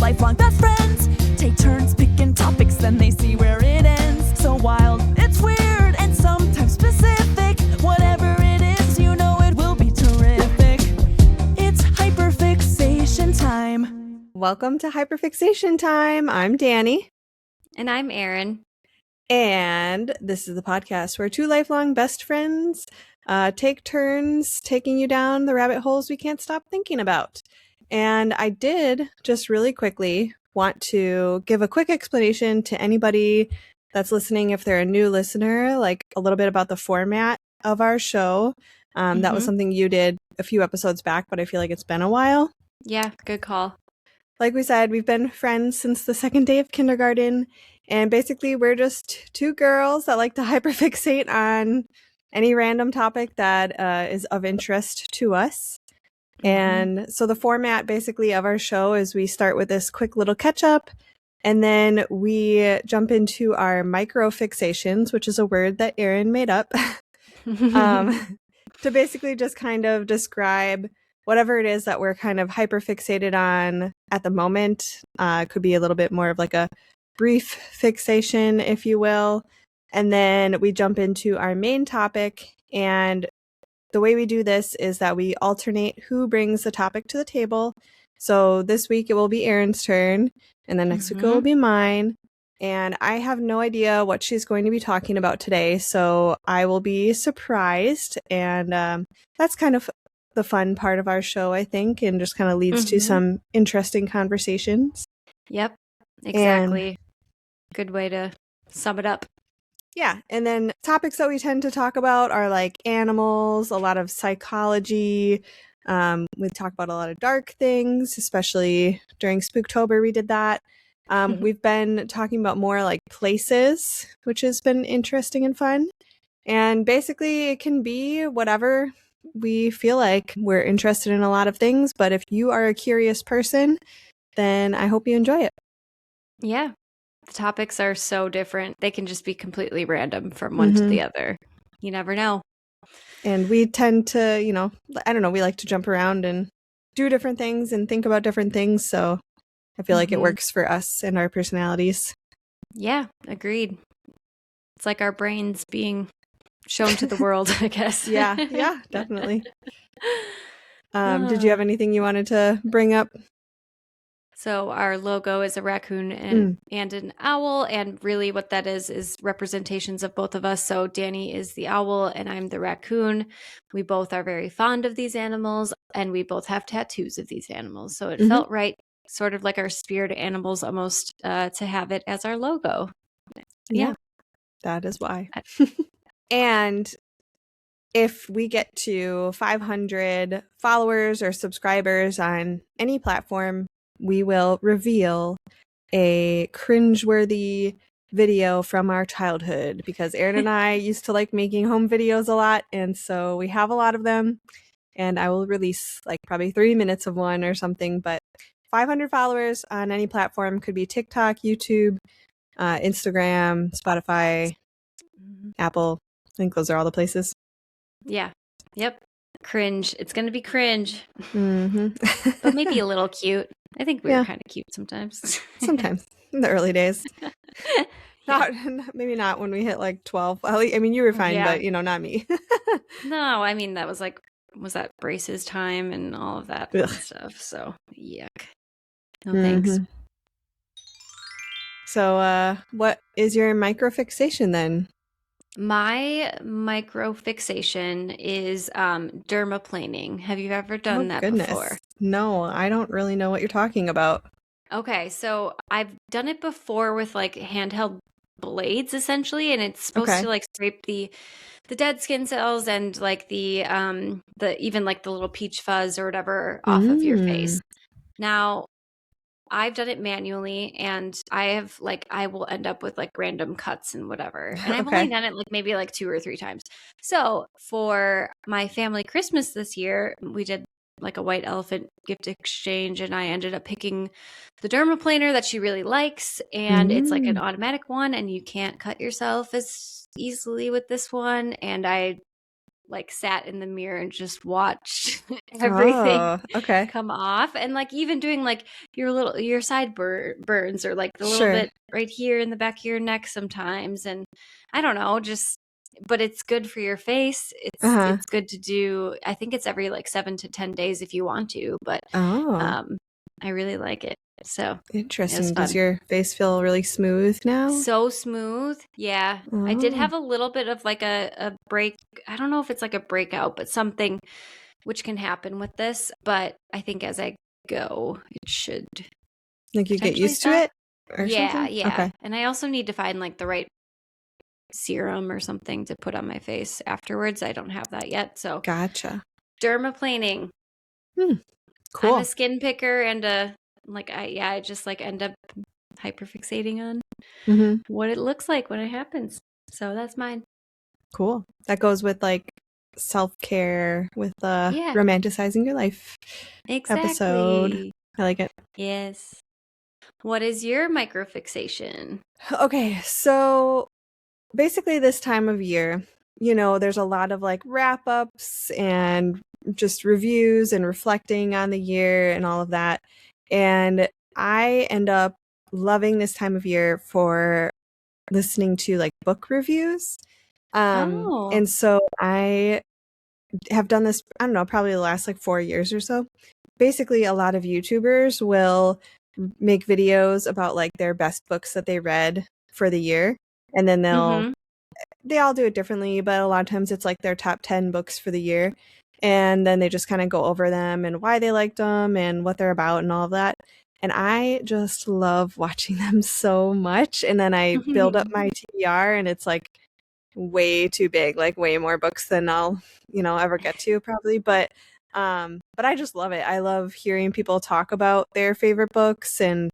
lifelong best friends. Take turns picking topics, then they see where it ends. So wild, it's weird, and sometimes specific. Whatever it is, you know it will be terrific. It's hyperfixation time. Welcome to Hyperfixation Time. I'm Danny. And I'm Erin. And this is the podcast where two lifelong best friends take turns taking you down the rabbit holes we can't stop thinking about. And I did just really quickly want to give a quick explanation to anybody that's listening, if they're a new listener, like a little bit about the format of our show. That was something you did a few episodes back, but I feel like it's been a while. Yeah, good call. Like we said, we've been friends since the second day of kindergarten. And basically, we're just two girls that like to hyperfixate on any random topic that is of interest to us. And so the format basically of our show is we start with this quick little catch up, and then we jump into our microfixations, which is a word that Erin made up, to basically just kind of describe whatever it is that we're kind of hyperfixated on at the moment. Could be a little bit more of like a brief fixation, if you will. And then we jump into our main topic. And the way we do this is that we alternate who brings the topic to the table. So this week it will be Erin's turn, and then next week it will be mine. And I have no idea what she's going to be talking about today, so I will be surprised. And that's kind of the fun part of our show, I think, and just kind of leads to some interesting conversations. Yep, exactly. Good way to sum it up. Yeah, and then topics that we tend to talk about are like animals, a lot of psychology. We talk about a lot of dark things, especially during Spooktober we did that. We've been talking about more like places, which has been interesting and fun. And basically it can be whatever we feel like. We're interested in a lot of things, but if you are a curious person, then I hope you enjoy it. Yeah. The topics are so different. They can just be completely random from one to the other. You never know. And we tend to, I don't know, we like to jump around and do different things and think about different things. So I feel like it works for us and our personalities. Yeah, agreed. It's like our brains being shown to the world, I guess. Yeah, definitely. Did you have anything you wanted to bring up? So our logo is a raccoon and an owl, and really what that is representations of both of us. So Danny is the owl and I'm the raccoon. We both are very fond of these animals, and we both have tattoos of these animals. So it felt right, sort of like our spirit animals almost, to have it as our logo. Yeah, that is why. And if we get to 500 followers or subscribers on any platform, we will reveal a cringeworthy video from our childhood, because Erin and I used to like making home videos a lot, and so we have a lot of them, and I will release like probably 3 minutes of one or something. But 500 followers on any platform, could be TikTok, YouTube, Instagram, Spotify, Apple. I think those are all the places. Yeah. Yep. Cringe. It's going to be cringe. But maybe a little cute. I think we were kind of cute sometimes. Sometimes. In the early days. Maybe not when we hit like 12. I mean, you were fine, but, not me. No, I mean, that was like, was that braces time and all of that stuff. So, yuck. No thanks. So, what is your microfixation then? My microfixation is dermaplaning. Have you ever done that before? No, I don't really know what you're talking about. Okay, so I've done it before with like handheld blades essentially, and it's supposed to like scrape the dead skin cells and like the even like the little peach fuzz or whatever off of your face. Now, I've done it manually, and I will end up with like random cuts and whatever. And I've only done it like maybe like 2 or 3 times. So for my family Christmas this year, we did like a white elephant gift exchange, and I ended up picking the dermaplaner that she really likes, and it's like an automatic one, and you can't cut yourself as easily with this one. And I like sat in the mirror and just watched everything Oh, okay. come off, and like even doing like your side burns, or like the little Sure. bit right here in the back of your neck sometimes, and I don't know, just but it's good for your face. Uh-huh. It's good to do. I think it's every like 7 to 10 days if you want to, but Oh, I really like it. So it was interesting. Does fun. your face feel really smooth now? So smooth. Yeah. I did Oh, have a little bit of like a break. I don't know if it's like a breakout, but something which can happen with this. But I think as I go, it should like you get potentially used to stop. it or Yeah. something? Yeah. Okay. And I also need to find like the right serum or something to put on my face afterwards. I don't have that yet. So Gotcha. dermaplaning. Hmm. I'm a Cool. skin picker and I just like end up hyperfixating on Mm-hmm. what it looks like when it happens. So that's mine. Cool. That goes with like self-care with the Yeah, romanticizing your life episode. exactly. I like it. Yes. What is your microfixation? Okay, so basically this time of year, there's a lot of like wrap-ups and just reviews and reflecting on the year and all of that. And I end up loving this time of year for listening to like book reviews. Oh. And so I have done this, I don't know, probably the last like 4 years or so. Basically, a lot of YouTubers will make videos about like their best books that they read for the year. And then Mm-hmm. they all do it differently, but a lot of times it's like their top 10 books for the year. And then they just kind of go over them and why they liked them and what they're about and all of that. And I just love watching them so much. And then I build up my TBR and it's like way too big, like way more books than I'll, ever get to probably. But I just love it. I love hearing people talk about their favorite books and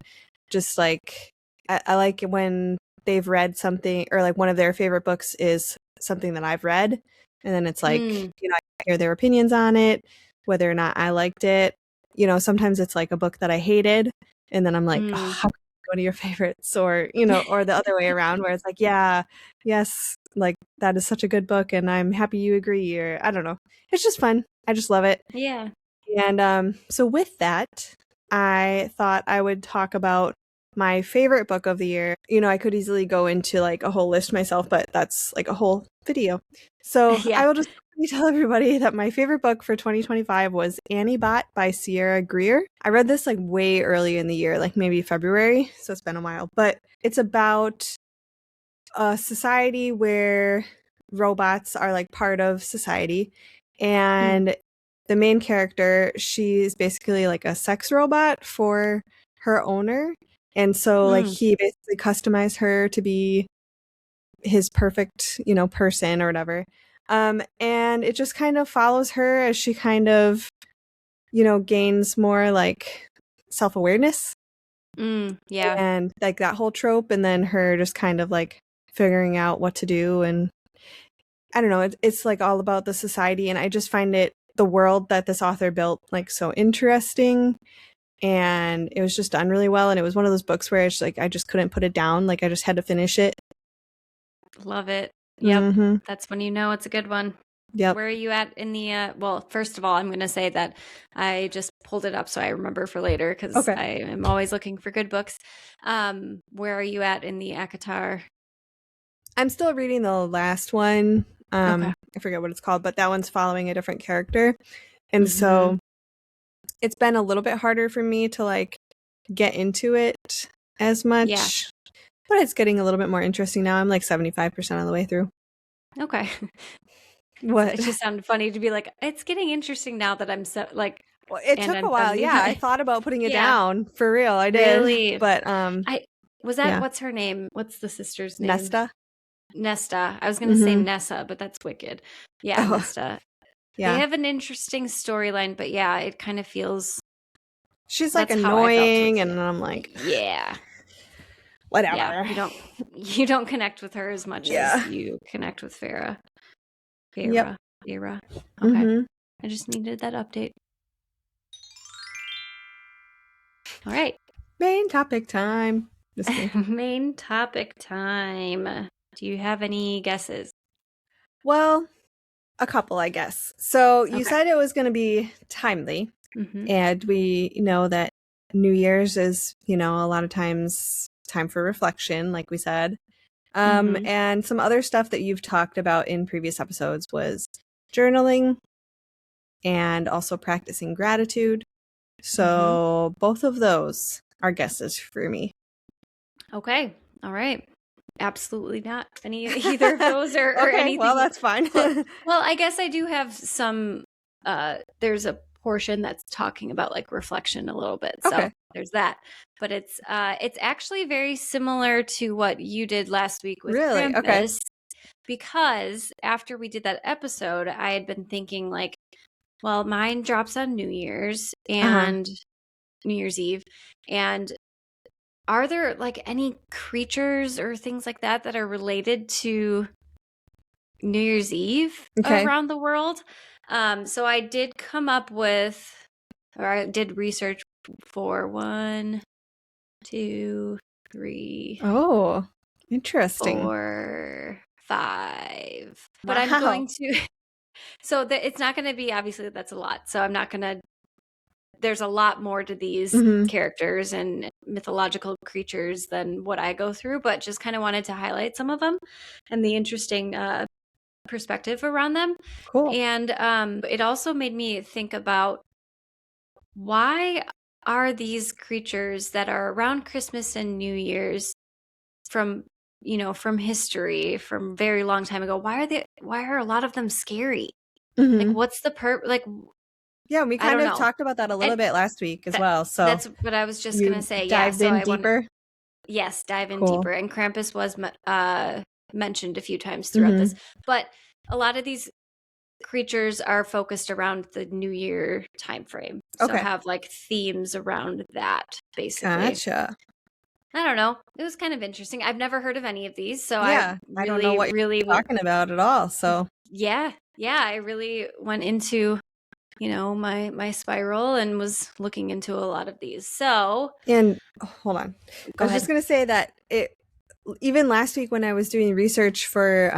just like I like it when they've read something or like one of their favorite books is something that I've read. And then it's like, Mm, I hear their opinions on it, whether or not I liked it. Sometimes it's like a book that I hated. And then I'm like, oh, mm. how can I go to your favorites? Or, or the other way around where it's like, yeah, yes, like that is such a good book and I'm happy you agree. Or I don't know. It's just fun. I just love it. Yeah. And so with that, I thought I would talk about my favorite book of the year. I could easily go into like a whole list myself, but that's like a whole video. So Yeah. I will just tell everybody that my favorite book for 2025 was Annie Bot by Sierra Greer. I read this like way early in the year, like maybe February, so it's been a while, but it's about a society where robots are like part of society, and the main character, she's basically like a sex robot for her owner, and so like Mm, he basically customized her to be his perfect person or whatever. And it just kind of follows her as she kind of gains more like self-awareness yeah. and like that whole trope, and then her just kind of like figuring out what to do. And I don't know, it's like all about the society, and I just find the world that this author built like so interesting, and it was just done really well. And it was one of those books where it's like I just couldn't put it down, like I just had to finish it. Love it. Yep. Mm-hmm. That's when you know it's a good one. Yep. Where are you at in the well, first of all, I'm going to say that I just pulled it up so I remember for later because Okay. I am always looking for good books. Where are you at in the ACOTAR? I'm still reading the last one. Okay. I forget what it's called, but that one's following a different character. And Mm-hmm. so it's been a little bit harder for me to like get into it as much. Yeah. But it's getting a little bit more interesting now. I'm like 75% of the way through. Okay. What? It just sounded funny to be like, it's getting interesting now that I'm so like, Well, it and took I'm a while. Yeah, I 75. thought about putting it Yeah, down for real. I did. really. But I was that yeah. what's her name? What's the sister's name? Nesta. Nesta. I was gonna say Nessa, but that's wicked. Yeah, Oh, Nesta. They yeah. have an interesting storyline, but yeah, it kind of feels She's like that's how I felt annoying, towards and it. I'm like, Yeah. whatever. Yeah. You don't connect with her as much Yeah. as you connect with Farah. Yep. Farah. Okay. Mm-hmm. I just needed that update. All right. Main topic time. Just kidding. Main topic time. Do you have any guesses? Well, A couple, I guess. So you Okay. said it was going to be timely, Mm-hmm. and we know that New Year's is, a lot of times time for reflection, like we said. Mm-hmm. And some other stuff that you've talked about in previous episodes was journaling and also practicing gratitude. So both of those are guesses for me. Okay. All right. Absolutely not either of those or Okay, anything. well, that's fine. Well, I guess I do have some there's a portion that's talking about like reflection a little bit. So Okay. there's that. But it's actually very similar to what you did last week with Really? Okay. Krampus, because after we did that episode, I had been thinking like, well, mine drops on New Year's and New Year's Eve, and are there like any creatures or things like that that are related to New Year's Eve Okay. around the world? So I did come up with, or I did research for 1, 2, 3, Oh, interesting. 4, 5. But I'm Wow. going to, so it's not going to be, obviously, that's a lot. So I'm not going to, there's a lot more to these characters and mythological creatures than what I go through, but just kind of wanted to highlight some of them and the interesting perspective around them. Cool. And it also made me think about, why are these creatures that are around Christmas and New Year's from history, from very long time ago, why are a lot of them scary? Like, what's the like, yeah, we I kind don't of know. talked about that a little And bit last week as well. So that's what I was just gonna you say. Yeah, dived so in I want deeper. yes, dive in Cool. deeper. And Krampus was mentioned a few times throughout this, but a lot of these creatures are focused around the New Year time frame, so Okay. have like themes around that, basically. Gotcha. I don't know. It was kind of interesting. I've never heard of any of these, so Yeah, I don't know what really you're talking about at all. So yeah, I really went into my spiral and was looking into a lot of these. So and hold on, go I was ahead. just gonna say that even last week when I was doing research for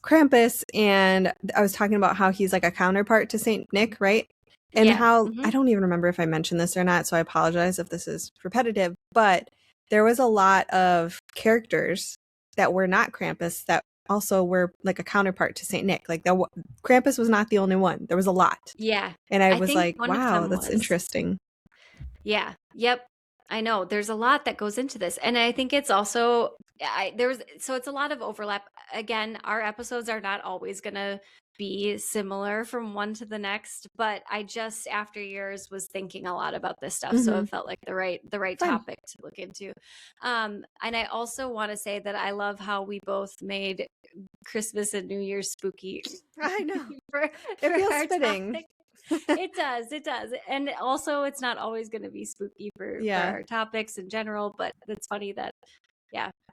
Krampus, and I was talking about how he's like a counterpart to Saint Nick, right? And Yeah. how I don't even remember if I mentioned this or not, so I apologize if this is repetitive, but there was a lot of characters that were not Krampus that also were like a counterpart to Saint Nick. Like Krampus was not the only one. There was a lot. Yeah. And I was think like, one of wow, them that's was. interesting. Yeah. Yep. I know there's a lot that goes into this. And I think it's also so it's a lot of overlap. Again, our episodes are not always going to be similar from one to the next, but I just after yours was thinking a lot about this stuff, so it felt like the right Fun. topic to look into. And I also want to say that I love how we both made Christmas and New Year's spooky. I know. for It feels our fitting. topic. It does. And also it's not always going to be spooky for our topics in general, but it's funny that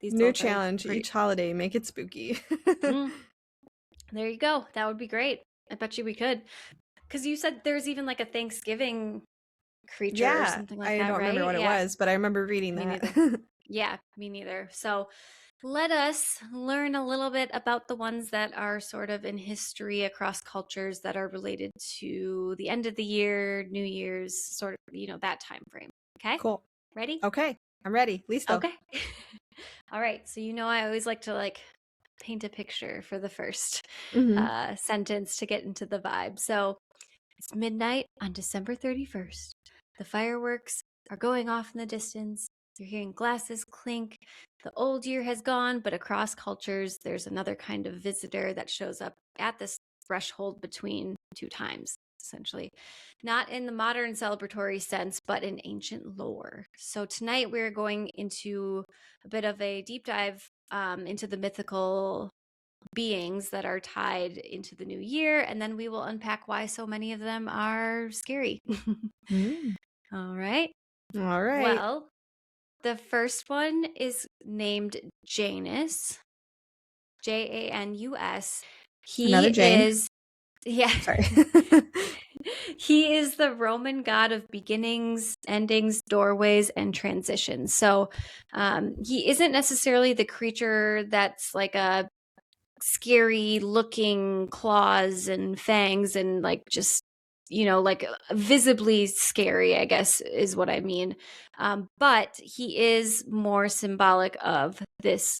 these new both challenge each holiday, make it spooky. There you go. That would be great. I bet you we could, because you said there's even like a Thanksgiving creature or something like that. I don't remember what it was, but I remember reading that. Yeah, me neither. So let us learn a little bit about the ones that are sort of in history across cultures that are related to the end of the year, New Year's, sort of, that time frame. Okay? Cool. Ready? Okay. I'm ready. Listo. Okay. All right. So, I always like to paint a picture for the first sentence to get into the vibe. So it's midnight on December 31st. The fireworks are going off in the distance. You're hearing glasses clink. The old year has gone, but across cultures, there's another kind of visitor that shows up at this threshold between two times, essentially. Not in the modern celebratory sense, but in ancient lore. So tonight we're going into a bit of a deep dive into the mythical beings that are tied into the new year, and then we will unpack why so many of them are scary. All right. Well, the first one is named Janus. Janus. Another Jane. Sorry. He is the Roman god of beginnings, endings, doorways, and transitions. So he isn't necessarily the creature that's like a scary looking claws and fangs and like just, like visibly scary, I guess is what I mean. But he is more symbolic of this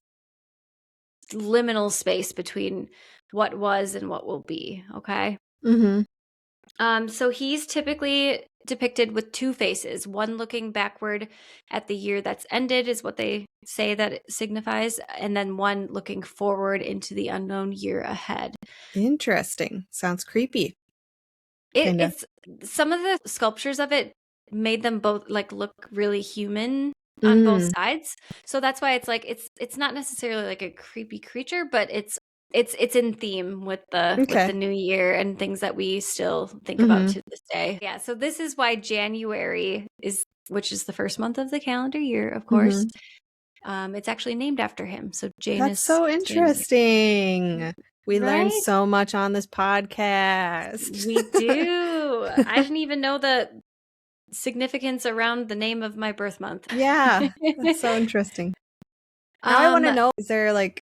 liminal space between what was and what will be. Okay. So he's typically depicted with two faces, one looking backward at the year that's ended is what they say that it signifies, and then one looking forward into the unknown year ahead. Interesting. Sounds creepy. It's some of the sculptures of it made them both like look really human on both sides. So that's why it's like it's not necessarily like a creepy creature, but it's in theme with the new year and things that we still think about to this day. Yeah, so this is why January which is the first month of the calendar year, of course. It's actually named after him. So Janus. That's so interesting. January. We learn Right? so much on this podcast. We do. I didn't even know the significance around the name of my birth month. Yeah, that's so interesting. Now I want to know, is there like,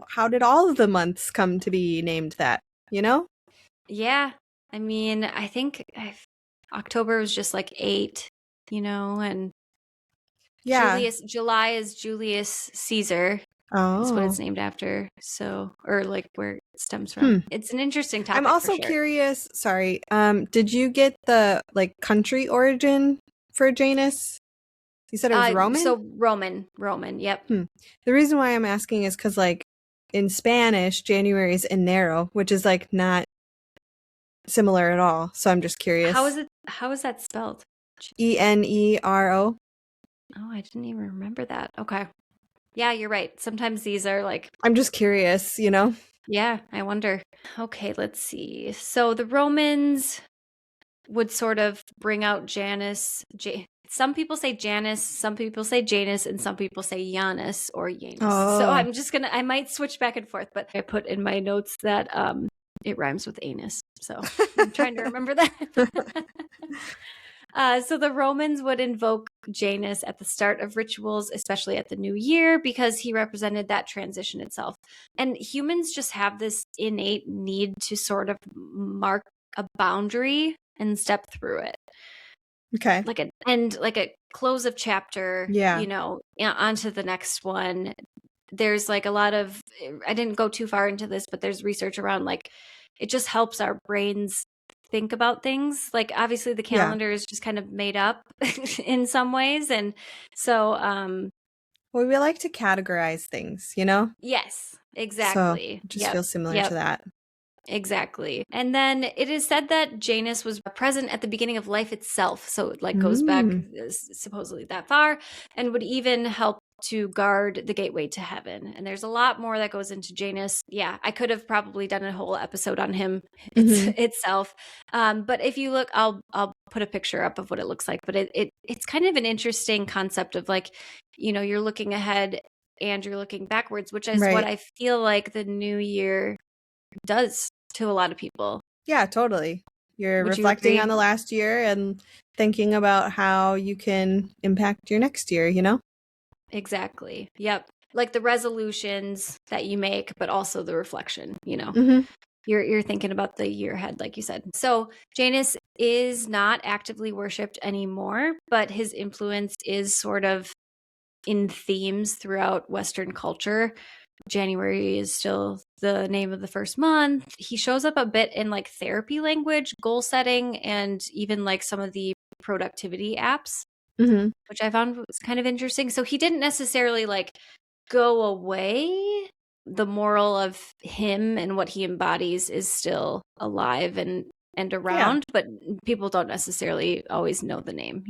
how did all of the months come to be named that, Yeah. I mean, I think October was just like 8, and July is Julius Caesar. That's what it's named after. So, or like where it stems from. It's an interesting topic. I'm also curious. Sorry. Did you get the like country origin for Janus? You said it was Roman? So Roman. Yep. The reason why I'm asking is because like in Spanish, January is enero, which is like not similar at all. So I'm just curious. How is that spelled? Enero. Oh, I didn't even remember that. Okay. Yeah, you're right. Sometimes these are like... I'm just curious, Yeah, I wonder. Okay, let's see. So the Romans would sort of bring out Janus. Some people say Janus, some people say Janus, and some people say Janus or Janus. Oh. So I might switch back and forth, but I put in my notes that it rhymes with anus. So I'm trying to remember that. So the Romans would invoke Janus at the start of rituals, especially at the new year, because he represented that transition itself. And humans just have this innate need to sort of mark a boundary and step through it. Okay. Like a close of chapter, onto the next one. There's like a lot of, I didn't go too far into this, but there's research around like, it just helps our brains think about things. Like obviously the calendar is just kind of made up in some ways. And so, well, we like to categorize things, Yes, exactly. So it just feels similar to that. Exactly. And then it is said that Janus was present at the beginning of life itself. So it like goes back supposedly that far and would even help to guard the gateway to heaven. And there's a lot more that goes into Janus. Yeah, I could have probably done a whole episode on him itself. But if you look, I'll put a picture up of what it looks like. But it's kind of an interesting concept of like, you're looking ahead and you're looking backwards, which is what I feel like the new year does to a lot of people. Yeah, totally. You're reflecting on the last year and thinking about how you can impact your next year, Exactly. Yep. Like the resolutions that you make, but also the reflection, You're thinking about the year ahead, like you said. So Janus is not actively worshipped anymore, but his influence is sort of in themes throughout Western culture. January is still the name of the first month. He shows up a bit in like therapy language, goal setting, and even like some of the productivity apps. Which I found was kind of interesting. So he didn't necessarily like go away. The moral of him and what he embodies is still alive and around, but people don't necessarily always know the name,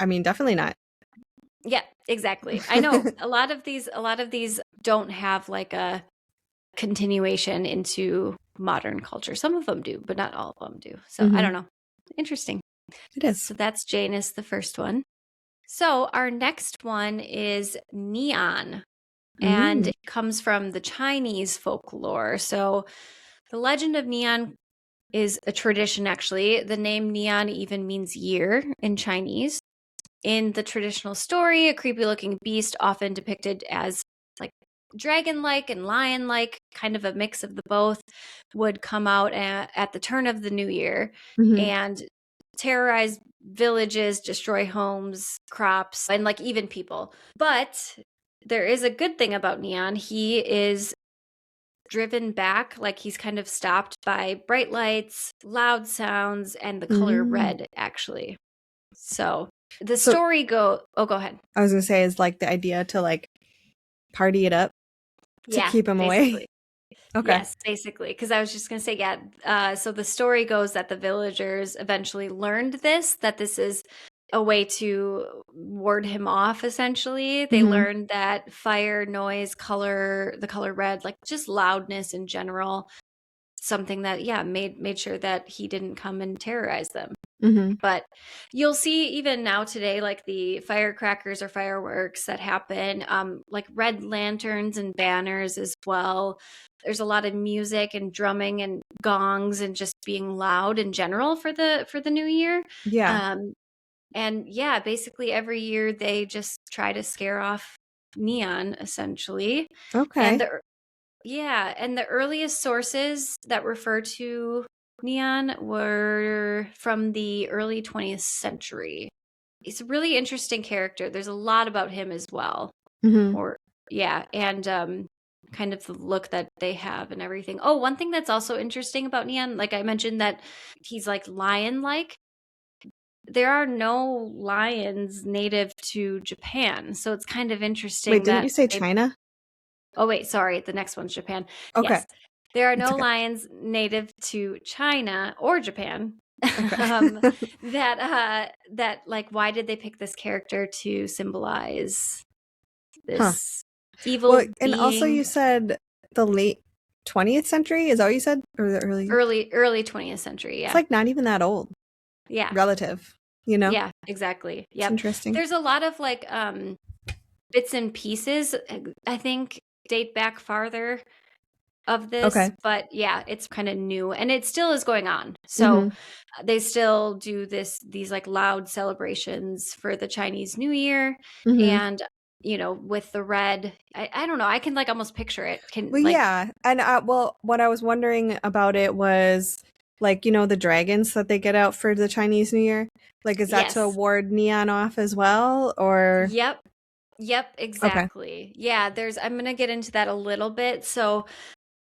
I mean, definitely not. Yeah, exactly. I know a lot of these don't have like a continuation into modern culture. Some of them do, but not all of them do. So I don't know. Interesting. It is. So that's Janus, the first one. So our next one is neon, and it comes from the Chinese folklore. So the legend of neon is a tradition, actually. The name neon even means year in Chinese. In the traditional story, a creepy-looking beast often depicted as like dragon-like and lion-like, kind of a mix of the both, would come out at the turn of the new year and terrorize villages, destroy homes, crops, and like even people. But there is a good thing about Neon. He is driven back, like he's kind of stopped by bright lights, loud sounds, and the color red, actually. So the story go ahead. I was gonna say, is like the idea to like party it up to keep him away. Okay. Yes, basically. Because I was just going to say, so the story goes that the villagers eventually learned that this is a way to ward him off, essentially. They learned that fire, noise, color, the color red, like just loudness in general, something that, made sure that he didn't come and terrorize them. But you'll see even now today, like the firecrackers or fireworks that happen, like red lanterns and banners as well. There's a lot of music and drumming and gongs and just being loud in general for the new year. Yeah. And yeah, basically every year they just try to scare off Neon, essentially. Okay. And the earliest sources that refer to Neon were from the early 20th century. He's a really interesting character. There's a lot about him as well. And kind of the look that they have and everything. Oh, one thing that's also interesting about Neon, like I mentioned that he's like lion-like. There are no lions native to Japan, so it's kind of interesting. Wait, didn't you say China? Oh, wait, sorry. The next one's Japan. Okay. Yes. There are no lions native to China or Japan. Okay. That like, why did they pick this character to symbolize this evil being? And also you said the late 20th century? Is that what you said? Or the early 20th century, yeah. It's like not even that old. Yeah. Relative, you know? Yeah, exactly. Yeah. Interesting. There's a lot of like bits and pieces, I think, date back farther of this. Okay. But yeah, it's kind of new and it still is going on. So they still do these like loud celebrations for the Chinese New Year. And with the red, I don't know, I can like almost picture it. Yeah. And what I was wondering about it was like, the dragons that they get out for the Chinese New Year. Like, is that to ward Neon off as well, or? Yep, exactly. Okay. Yeah, I'm going to get into that a little bit. So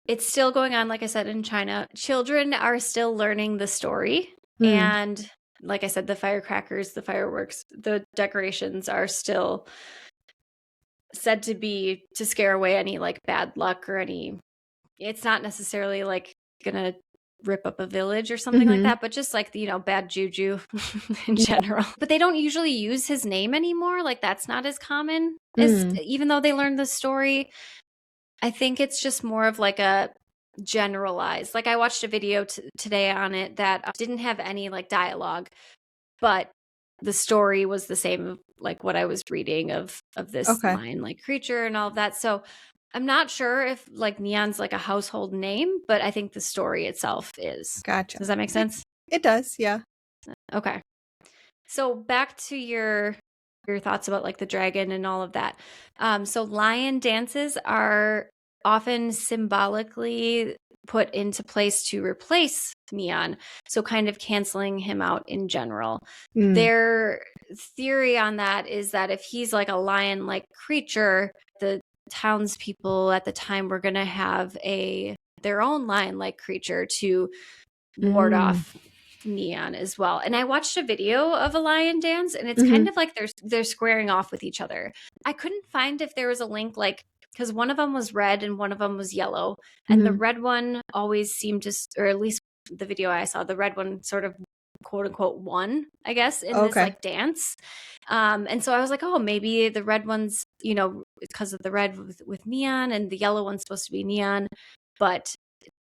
it's still going on, like I said, in China. Children are still learning the story. And like I said, the firecrackers, the fireworks, the decorations are still said to be to scare away any like bad luck or it's not necessarily like going to rip up a village or something like that, but just like bad juju in general. But they don't usually use his name anymore. Like that's not as common as, even though they learned the story. I think it's just more of like a generalized, like I watched a video today on it that didn't have any like dialogue, but the story was the same, like what I was reading of this lion like creature and all of that. So I'm not sure if like Neon's like a household name, but I think the story itself is. Gotcha. Does that make sense? It does, yeah. Okay. So back to your thoughts about like the dragon and all of that. So lion dances are often symbolically put into place to replace Neon, so kind of canceling him out in general. Their theory on that is that if he's like a lion-like creature, the townspeople at the time were going to have their own lion-like creature to ward off Neon as well. And I watched a video of a lion dance, and it's kind of like they're squaring off with each other. I couldn't find if there was a link, like, because one of them was red and one of them was yellow, and the red one always seemed to, or at least the video I saw, the red one sort of quote unquote won, I guess, in this like dance. And so I was like, oh, maybe the red one's, because of the red with Neon, and the yellow one's supposed to be Neon. But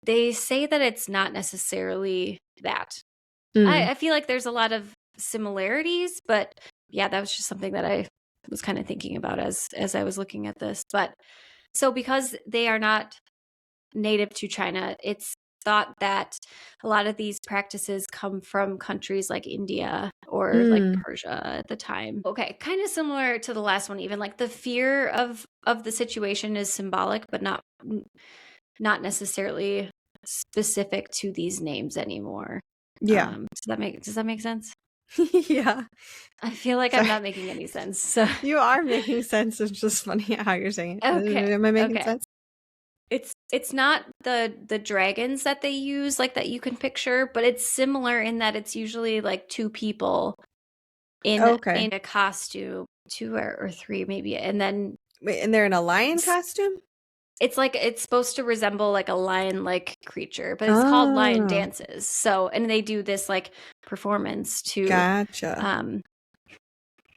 they say that it's not necessarily that. I feel like there's a lot of similarities, but yeah, that was just something that I was kind of thinking about as I was looking at this. But so because they are not native to China, it's thought that a lot of these practices come from countries like India or like Persia at the time. Okay, kind of similar to the last one, even like the fear of the situation is symbolic, but not necessarily specific to these names anymore. Yeah. Does that make sense? Yeah. I feel like I'm not making any sense. So you are making sense. It's just funny how you're saying it. okay. Am I making sense? It's not the dragons that they use like that you can picture, but it's similar in that it's usually like two people in a costume, two or three maybe, and then wait, and they're in a lion costume? It's like it's supposed to resemble like a lion-like creature, but it's called lion dances. So, and they do this like performance to Gotcha.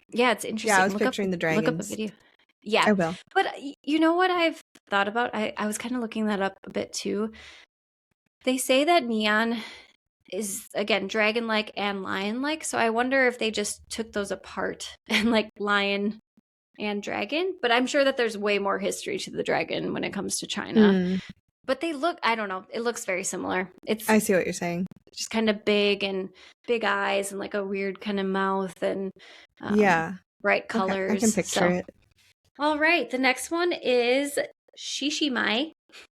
Yeah, it's interesting. Yeah, I was picturing the dragons. Look up a video. Yeah. I will. But you know what I've thought about? I was kind of looking that up a bit too. They say that neon is again dragon-like and lion-like, so I wonder if they just took those apart and like lion and dragon, but I'm sure that there's way more history to the dragon when it comes to China. But they look, I don't know, it looks very similar. I see what you're saying. Just kind of big and big eyes and like a weird kind of mouth and bright colors. Okay. I can picture it. All right, the next one is Shishimai.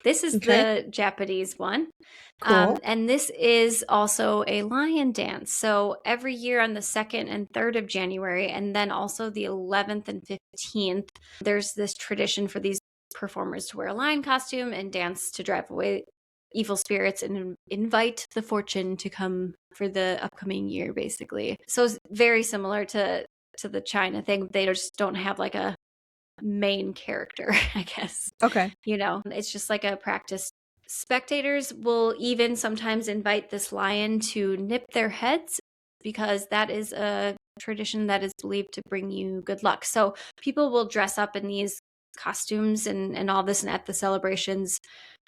This is the Japanese one. Cool. And this is also a lion dance. So every year on the 2nd and 3rd of January, and then also the 11th and 15th, there's this tradition for these performers to wear a lion costume and dance to drive away evil spirits and invite the fortune to come for the upcoming year, basically. So it's very similar to the China thing. They just don't have like a main character, I guess. Okay. You know, it's just like a practice. Spectators will even sometimes invite this lion to nip their heads because that is a tradition that is believed to bring you good luck. So people will dress up in these costumes and all this and at the celebrations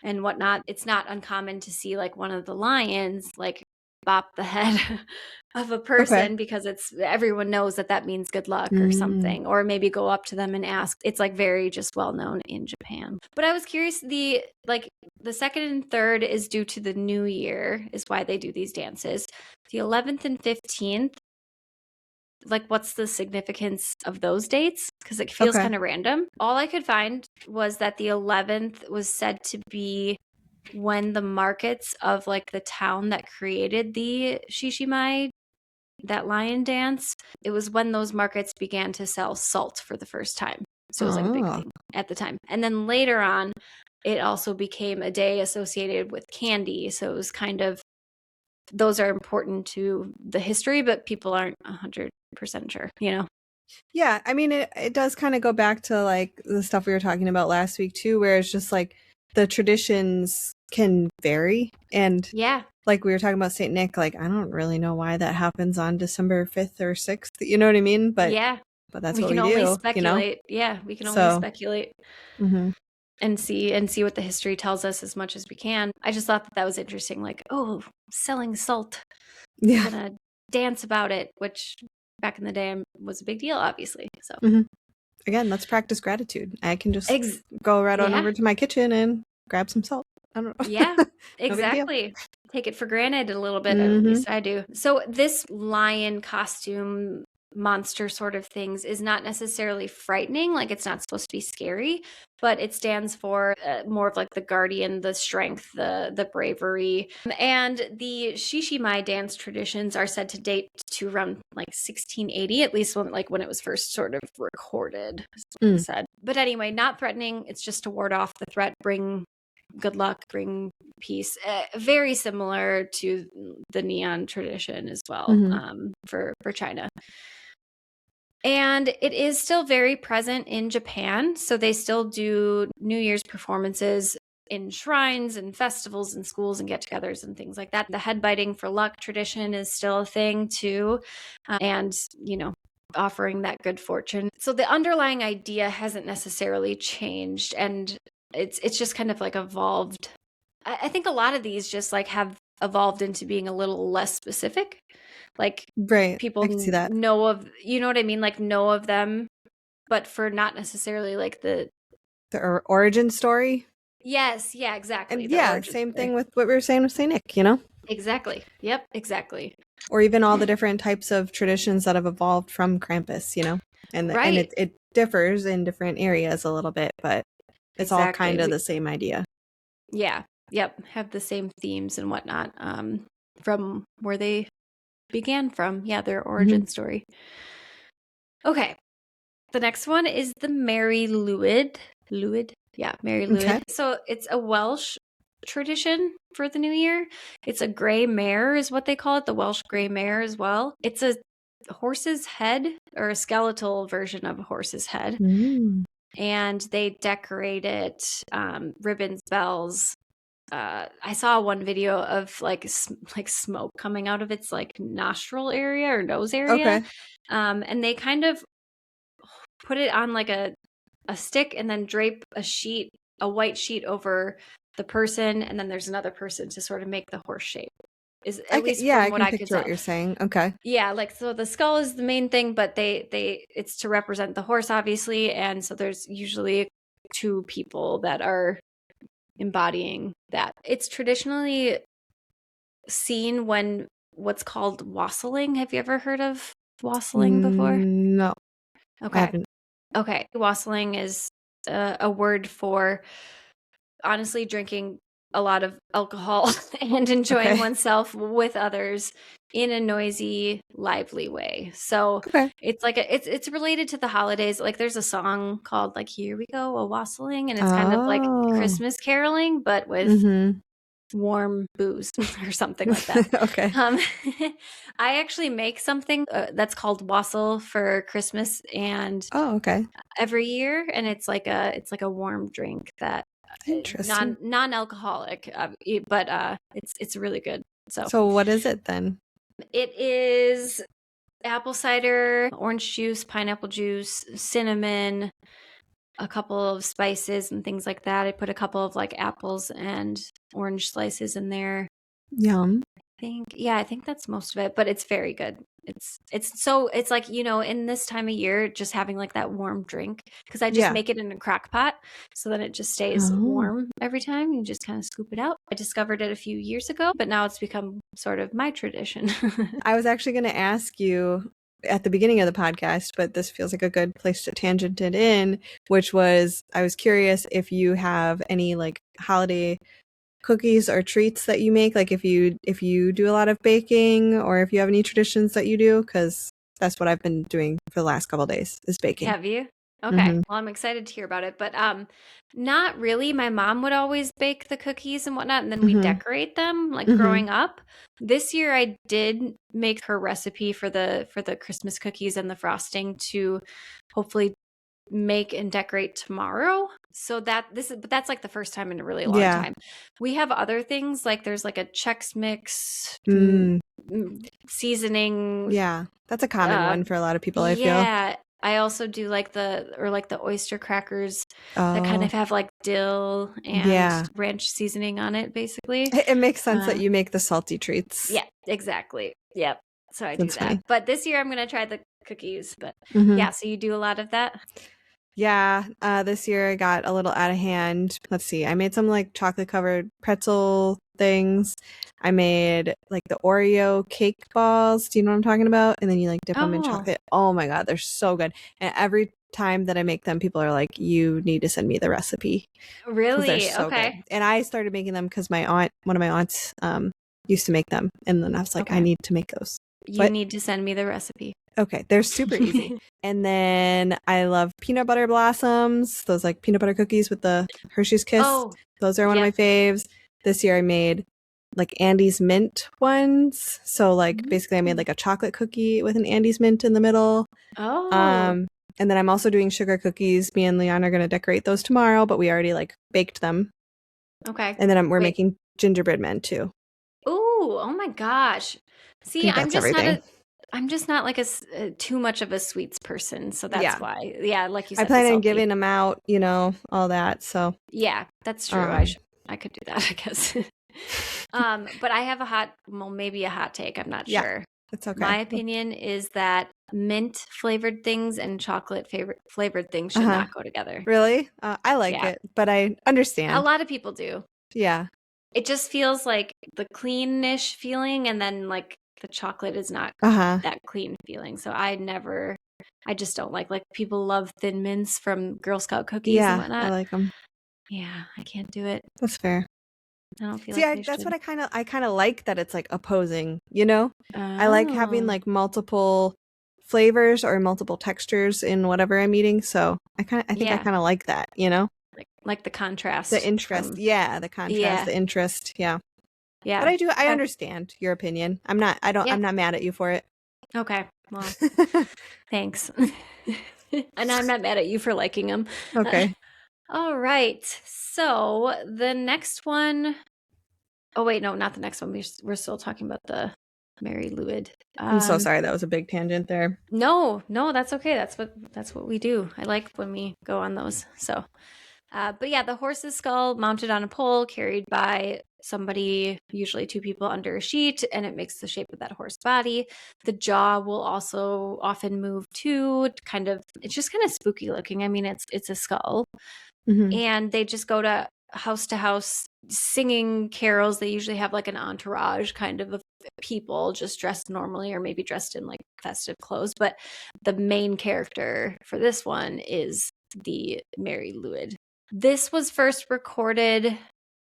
and whatnot. It's not uncommon to see like one of the lions like bop the head of a person because it's everyone knows that means good luck or something, or maybe go up to them and ask. It's like very just well known in Japan. But I was curious, the 2nd and 3rd is due to the new year is why they do these dances. The 11th and 15th, like what's the significance of those dates? Because it feels kind of random. All I could find was that the 11th was said to be when the markets of like the town that created the Shishimai, that lion dance, it was when those markets began to sell salt for the first time. So it was like a big thing at the time. And then later on, it also became a day associated with candy. So it was kind of, those are important to the history, but people aren't 100% sure, you know? Yeah, I mean, it does kind of go back to like the stuff we were talking about last week too, where it's just like the traditions can vary. And like we were talking about St. Nick, like I don't really know why that happens on December 5th or 6th. You know what I mean? But that's what we do. We can only speculate. You know? Yeah, we can only speculate and see what the history tells us as much as we can. I just thought that was interesting. Like, oh, selling salt. Yeah. We're gonna dance about it, which back in the day was a big deal, obviously. So again, let's practice gratitude. I can just go right on over to my kitchen and grab some salt. I don't know. Yeah, exactly. Take it for granted a little bit, at least I do. So this lion costume monster sort of things is not necessarily frightening. Like it's not supposed to be scary, but it stands for more of like the guardian, the strength, the bravery. And the Shishimai dance traditions are said to date to around like 1680, at least when it was first sort of recorded, said. But anyway, not threatening. It's just to ward off the threat, bring good luck, bring peace. Very similar to the neon tradition as well, for China. And it is still very present in Japan. So they still do New Year's performances in shrines and festivals and schools and get-togethers and things like that. The head biting for luck tradition is still a thing too. And, you know, offering that good fortune. So the underlying idea hasn't necessarily changed. And it's just kind of like evolved. I think a lot of these just like have evolved into being a little less specific. Like people I can see that. know of, you know what I mean? Like know of them, but for not necessarily like the origin story. Yes, yeah, exactly. And The yeah, origin same story. thing with what we were saying with Saint Nick, Exactly. Yep, exactly. or even all the different types of traditions that have evolved from Krampus, and Right. it differs in different areas a little bit, but it's all Exactly. kind of the same idea. Yeah. Yep. Have the same themes and whatnot. From where they began from. Yeah, their origin story. Okay. The next one is the Mary Lwyd. Lwyd? Yeah, Mary Lwyd. Okay. So it's a Welsh tradition for the new year. It's a grey mare is what they call it, the Welsh grey mare as well. It's a horse's head, or a skeletal version of a horse's head. And they decorate it, ribbons, bells. I saw one video of like smoke coming out of its like nostril area or nose area. Okay. And they kind of put it on like a stick and then drape a white sheet over the person, and then there's another person to sort of make the horse shape. Is at least I from what can I could picture what tell. you're saying. Okay. Yeah, like so the skull is the main thing, but they it's to represent the horse, obviously, and so there's usually two people that are embodying that. It's traditionally seen when what's called wassailing. Have you ever heard of wassailing before? No, I Okay. haven't. Okay. Wassailing is a word for honestly drinking a lot of alcohol and enjoying oneself with others in a noisy, lively way. So it's like it's related to the holidays. Like there's a song called like "Here We Go a Wassailing," and it's kind of like Christmas caroling, but with warm booze or something like that. Okay. I actually make something that's called wassail for Christmas and okay. every year, and it's like a warm drink that Interesting. non-alcoholic, but it's really good. So what is it then? It is apple cider, orange juice, pineapple juice, cinnamon, a couple of spices and things like that. I put a couple of like apples and orange slices in there. Yum. I think that's most of it, but it's very good. It's like, in this time of year, just having like that warm drink, because I just make it in a crock pot, so then it just stays warm every time. You just kind of scoop it out. I discovered it a few years ago, but now it's become sort of my tradition. I was actually going to ask you at the beginning of the podcast, but this feels like a good place to tangent it in, which was, I was curious if you have any like holiday cookies or treats that you make, like if you do a lot of baking, or if you have any traditions that you do, because that's what I've been doing for the last couple of days, is baking. Have you? Okay. Well, I'm excited to hear about it, but not really. My mom would always bake the cookies and whatnot, and then we decorate them like growing up. This year I did make her recipe for the Christmas cookies and the frosting to hopefully make and decorate tomorrow. So but that's like the first time in a really long time. We have other things, like there's like a Chex Mix seasoning. Yeah, that's a common one for a lot of people, I feel. Yeah. I also do like the oyster crackers that kind of have like dill and ranch seasoning on it, basically. It makes sense that you make the salty treats. Yeah, exactly. Yep. So I do that. Funny. But this year I'm going to try the cookies. But yeah, so you do a lot of that? Yeah, this year I got a little out of hand. Let's see. I made some like chocolate covered pretzel things. I made like the Oreo cake balls. Do you know what I'm talking about? And then you like dip them in chocolate. Oh my God, they're so good. And every time that I make them, people are like, you need to send me the recipe. Really? They're so good. And I started making them because one of my aunts used to make them. And then I was like, I need to make those. You need to send me the recipe. Okay, they're super easy. And then I love peanut butter blossoms, those like peanut butter cookies with the Hershey's Kiss. Those are one of my faves. This year I made like Andes mint ones. So like basically I made like a chocolate cookie with an Andes mint in the middle. And then I'm also doing sugar cookies. Me and Leon are going to decorate those tomorrow, but we already like baked them. Okay. And then we're making gingerbread men too. Ooh, oh my gosh. See, I'm just not like a too much of a sweets person, so that's why. Yeah, like you said, I plan on giving them out, all that. So yeah, that's true. I could do that, I guess. But I have maybe a hot take. I'm not sure. It's okay. My opinion is that mint flavored things and chocolate flavored things should not go together. Really? I like it, but I understand. A lot of people do. Yeah. It just feels like the cleanish feeling, and then like the chocolate is not that clean feeling. So I just don't like people love Thin Mints from Girl Scout cookies and whatnot. I like them. Yeah, I can't do it. That's fair. I don't feel that's what I kind of like, that it's like opposing, you know? I like having like multiple flavors or multiple textures in whatever I'm eating, so I think I kind of like that, you know? Like the contrast. The interest. The contrast, the interest. Yeah. Yeah. But I understand your opinion. I'm not mad at you for it. Okay. Well, thanks. And I'm not mad at you for liking them. Okay. All right. So the next one. Oh, wait, no, not the next one. We're still talking about the Mary Lwyd. I'm so sorry. That was a big tangent there. No, that's okay. That's what we do. I like when we go on those. So, but yeah, the horse's skull mounted on a pole, carried by somebody, usually two people under a sheet, and it makes the shape of that horse body. The jaw will also often move too. It's just kind of spooky looking. I mean, it's a skull, and they just go to house singing carols. They usually have like an entourage kind of people just dressed normally, or maybe dressed in like festive clothes. But the main character for this one is the Mary Lwyd. This was first recorded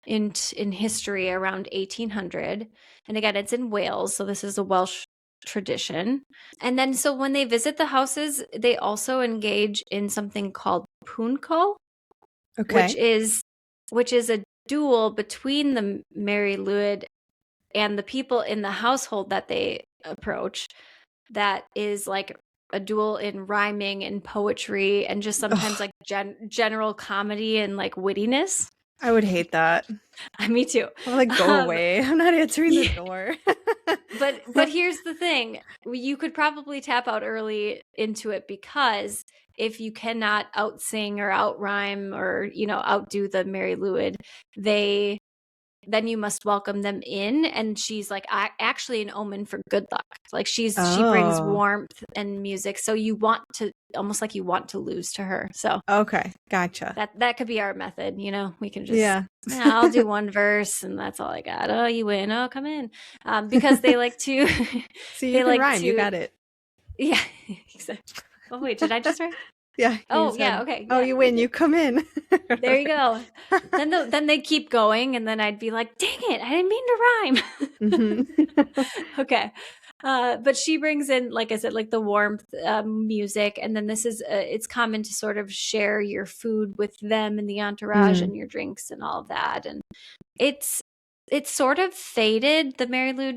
in history around 1800, and again, it's in Wales, so this is a Welsh tradition. And then so when they visit the houses, they also engage in something called punco, which is a duel between the Mary Lwyd and the people in the household that they approach. That is like a duel in rhyming and poetry, and just sometimes like general comedy and like wittiness. I would hate that. Me too. I'm like, go away. I'm not answering the door. But here's the thing. You could probably tap out early into it, because if you cannot outsing or outrhyme or, outdo the Mary Lwyd, then you must welcome them in. And she's like actually an omen for good luck. Like she brings warmth and music. So you want to lose to her. So okay, gotcha. That could be our method. We can just, I'll do one verse and that's all I got. Oh, you win. Oh, come in. Because they like to, see, you can rhyme. You got it. Yeah, exactly. Oh wait, did I just rhyme? Yeah. Oh, yeah. Okay. Oh, you win. You come in. There you go. Then they keep going, and then I'd be like, "Dang it! I didn't mean to rhyme." Okay. But she brings in, like I said, like the warmth, music, and then this is it's common to sort of share your food with them and the entourage and your drinks and all of that, and it's sort of faded. The Mary Lwyd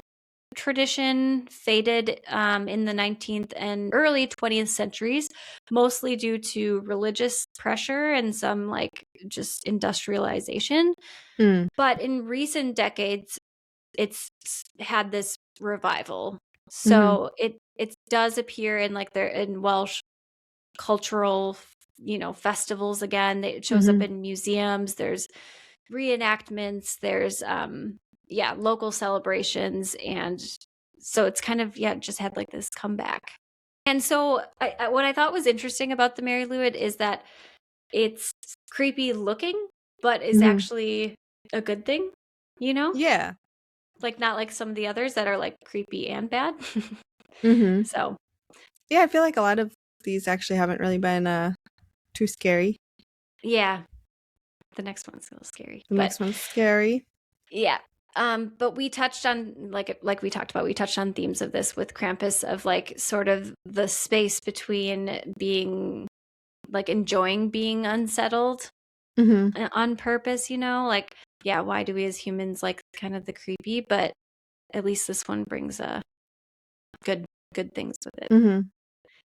tradition faded in the 19th and early 20th centuries, mostly due to religious pressure and some like just industrialization. But in recent decades, it's had this revival. So it does appear in like in Welsh cultural, festivals again. It shows up in museums. There's reenactments. There's local celebrations, and so it's kind of just had like this comeback. And so what I thought was interesting about the Mary Lwyd is that it's creepy looking, but is actually a good thing, Yeah. like not like some of the others that are like creepy and bad. So yeah, I feel like a lot of these actually haven't really been too scary. Yeah, the next one's a little scary. Next one's scary. Yeah. But we touched on like we talked about, we touched on themes of this with Krampus, of like sort of the space between being like enjoying being unsettled on purpose, like, why do we as humans like kind of the creepy, but at least this one brings good things with it.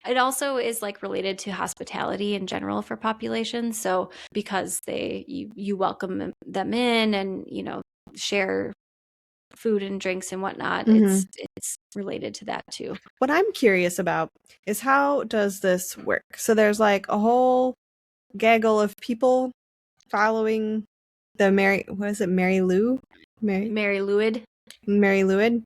It also is like related to hospitality in general for populations. So because you welcome them in and, share food and drinks and whatnot, it's related to that too. What I'm curious about is, how does this work? So there's like a whole gaggle of people following the Mary Lwyd? Mary Lwyd. Mary Lwyd?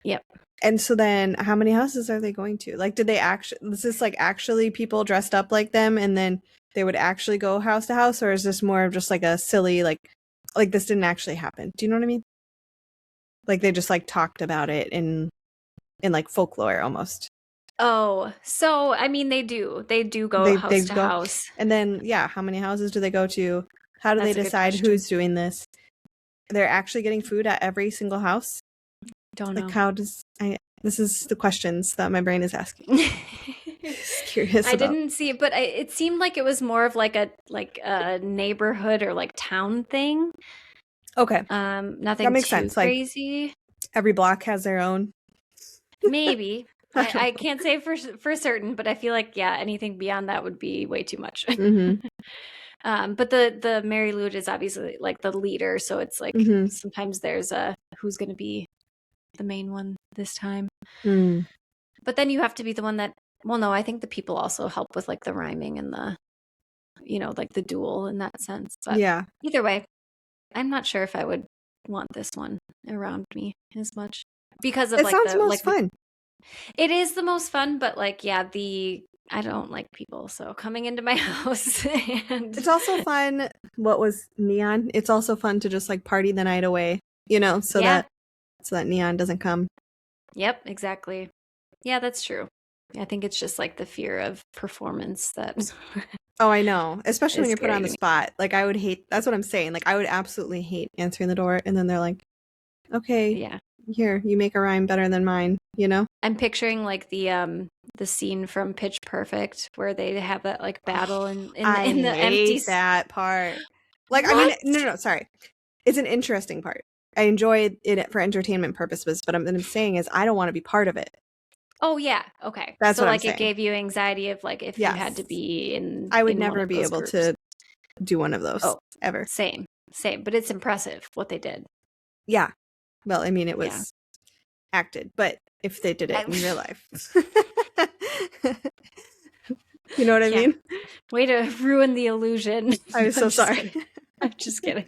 Yep. And so then how many houses are they going to? Like, did they actually, is this like actually people dressed up like them and then they would actually go house to house? Or is this more of just like a silly, like this didn't actually happen? Do you know what I mean? Like they just like talked about it in like folklore almost. Oh, so I mean they do go They house to go, house. and then yeah, how many houses do they go to? How do they That's a good decide question. who's doing this? They're actually getting food at every single house? Don't Like know. how does this is the questions that my brain is asking. Just curious I about. didn't see it, but it seemed like it was more of like a neighborhood or like town thing. Okay. Nothing That makes too sense. Like crazy. every block has their own. Maybe. I don't I know. can't say for certain, but I feel like yeah, anything beyond that would be way too much. Mm-hmm. But the Mary Lute is obviously like the leader, so it's like Mm-hmm. sometimes there's a who's going to be the main one this time. Mm. But then you have to be the one that, well, no, I think the people also help with like the rhyming and the, like the duel in that sense. But Yeah. either way, I'm not sure if I would want this one around me as much because of It like sounds the most fun. it is the most fun, but like yeah, I don't like people, so coming into my house and It's also fun. What was neon? It's also fun to just like party the night away, so yeah, that neon doesn't come. yep, exactly. Yeah, that's true. I think it's just like the fear of performance that Oh, I know. Especially when is you're put scary on to the me. spot. Like I would hate, that's what I'm saying. Like I would absolutely hate answering the door and then they're like, okay, Yeah. here, you make a rhyme better than mine, I'm picturing like the scene from Pitch Perfect where they have that like battle I in the empty hate that part. Like, I mean, What? no, sorry. It's an interesting part. I enjoy it for entertainment purposes, but what I'm saying is I don't want to be part of it. Oh yeah. Okay. That's So what I'm like it saying. gave you anxiety of like if you had to Yes. be I would in one never of be those able groups. to do one of those Oh, ever. same. Same, but it's impressive what they did. Yeah. Well, I mean, it Yeah. was acted, but if they did it in real life. You know what I Yeah. mean? Way to ruin the illusion. I'm so just sorry. kidding. I'm just kidding.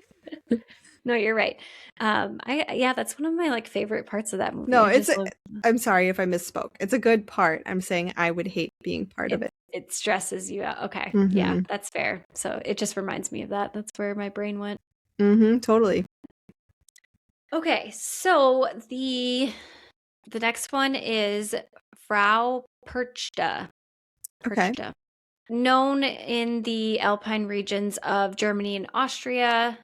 No, you're right. Yeah, that's one of my like favorite parts of that movie. No, I just love I'm sorry if I misspoke. It's a good part. I'm saying I would hate being part of it. it stresses you out. Okay. Yeah, Mm-hmm. that's fair. So it just reminds me of that. That's where my brain went. Mm-hmm. Totally. Okay, so the next one is Frau Perchta. Okay. Perchta. Known in the Alpine regions of Germany and Austria,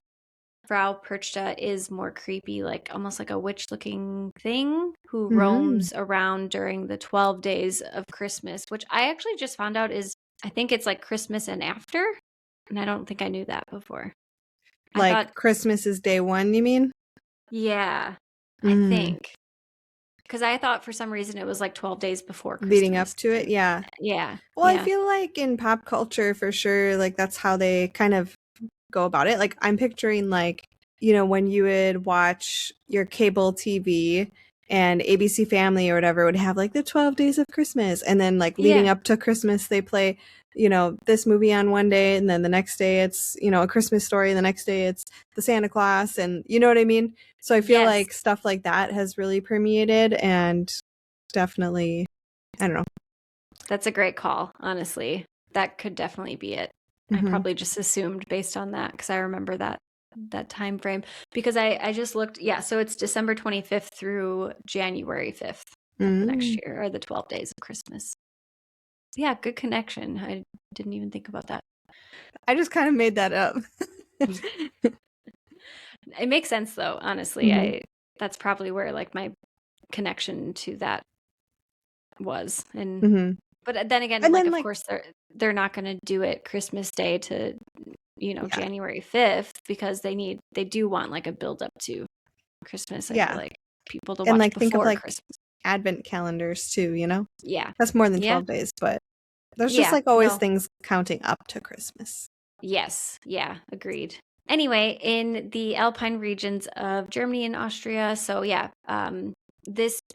Frau Perchta is more creepy, like almost like a witch-looking thing who roams around during the 12 days of Christmas, which I actually just found out I think it's like Christmas and after, and I don't think I knew that before. I Like thought, Christmas is day one, you mean? yeah, I think. Because I thought for some reason it was like 12 days before Leading up Christmas. to it, yeah. Yeah. Well, I Yeah. feel like in pop culture, for sure, like that's how they kind of go about it. Like I'm picturing like, when you would watch your cable TV and ABC Family or whatever would have like the 12 days of Christmas. And then like leading Yeah. up to Christmas, they play, this movie on one day. And then the next day it's, a Christmas story. And the next day it's the Santa Claus. And you know what I mean? So I feel Yes. like stuff like that has really permeated and definitely, I don't know. That's a great call, honestly. That could definitely be it. I probably just assumed based on that because I remember that time frame because I just looked. Yeah, so it's December 25th through January 5th of the next year are the 12 days of Christmas. Yeah, good connection. I didn't even think about that. I just kind of made that up. It makes sense though, honestly. That's probably where like my connection to that was. And but then again, And like then, of course they're not going to do it Christmas Day to yeah. January 5th because they do want like a build up to Christmas. I feel like people to watch and like think of before like Christmas. Advent calendars too, Yeah. That's more than 12 days, but there's Yeah, just like always no. things counting up to Christmas. Yes. Yeah. Agreed. Anyway, in the Alpine regions of Germany and Austria, so yeah,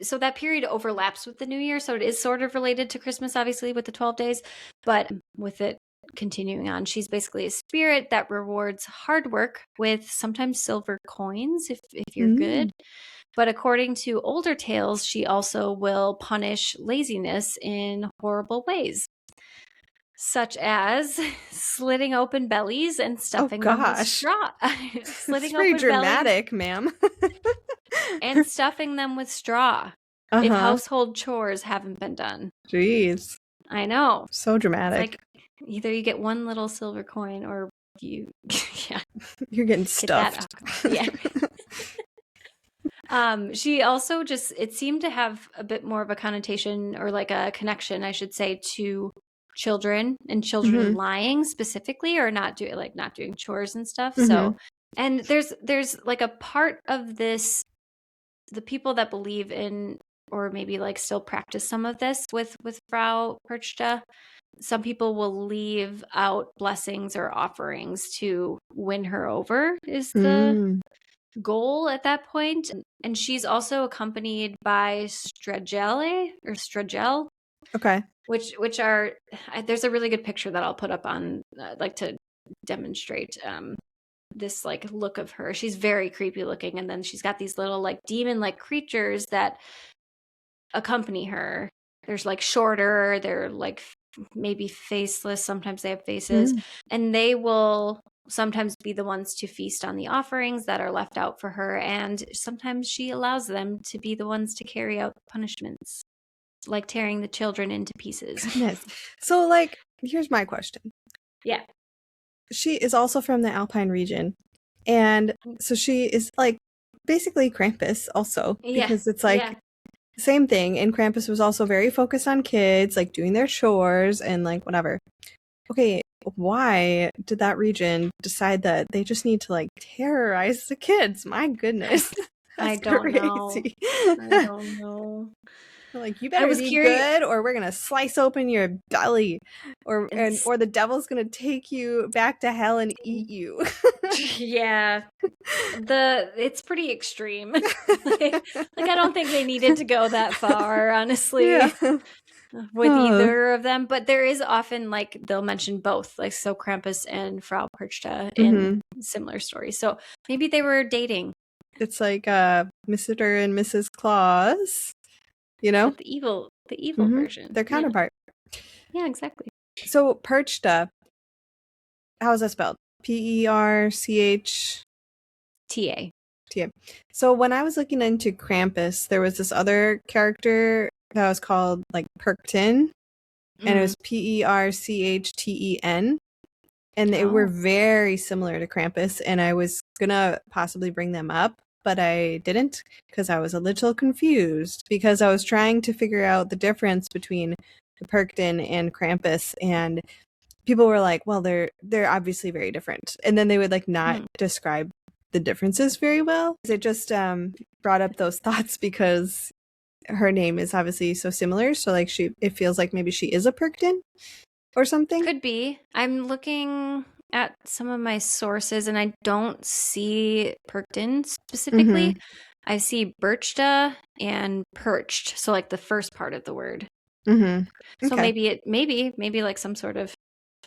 so that period overlaps with the New Year, so it is sort of related to Christmas, obviously, with the 12 days, but with it continuing on, she's basically a spirit that rewards hard work with sometimes silver coins if you're good. But according to older tales, she also will punish laziness in horrible ways, such as slitting open bellies and stuffing them with straw. It's Slitting very open dramatic, ma'am. and stuffing them with straw if household chores haven't been done. Jeez. I know. So dramatic. It's like either you get one little silver coin or you You're getting stuffed. Yeah. She also it seemed to have a bit more of a connotation, or like a connection, I should say, to children and children lying specifically, or not doing chores and stuff. So, and there's like a part of this, the people that believe in, or maybe like still practice some of this with Frau Perchta, some people will leave out blessings or offerings to win her over, is the goal at that point. And she's also accompanied by Stragel. Okay. Which are, there's a really good picture that I'll put up on, like, to demonstrate this like look of her. She's very creepy looking, and then she's got these little like demon like creatures that accompany her. There's like shorter, they're like maybe faceless, sometimes they have faces, and they will sometimes be the ones to feast on the offerings that are left out for her, and sometimes she allows them to be the ones to carry out punishments, like tearing the children into pieces. Goodness. So, like, here's my question. Yeah. She is also from the Alpine region, and so she is like basically Krampus also, because it's like same thing, and Krampus was also very focused on kids, like doing their chores and like whatever. Okay, why did that region decide that they just need to like terrorize the kids? My goodness. I don't know. I don't know. Like, you better be good, or we're gonna slice open your belly, or the devil's gonna take you back to hell and eat you. Yeah, it's pretty extreme. like I don't think they needed to go that far, honestly, with either of them. But there is often, like, they'll mention both, like, so Krampus and Frau Perchta in similar stories. So maybe they were dating. It's like Mr. and Mrs. Claus. You know? But the evil version. Their counterpart. Yeah, exactly. So Perchta, how's that spelled? Perchta. So when I was looking into Krampus, there was this other character that was called like Perchten, and it was Perchten. And they were very similar to Krampus, and I was gonna possibly bring them up, but I didn't, because I was a little confused, because I was trying to figure out the difference between the Perchten and Krampus, and people were like, well, they're obviously very different, and then they would like not describe the differences very well. It just brought up those thoughts because her name is obviously so similar, so like it feels like maybe she is a Perchten or something. Could be. I'm looking at some of my sources, and I don't see Perchten specifically. I see Birchta and perched, so like the first part of the word. So maybe like some sort of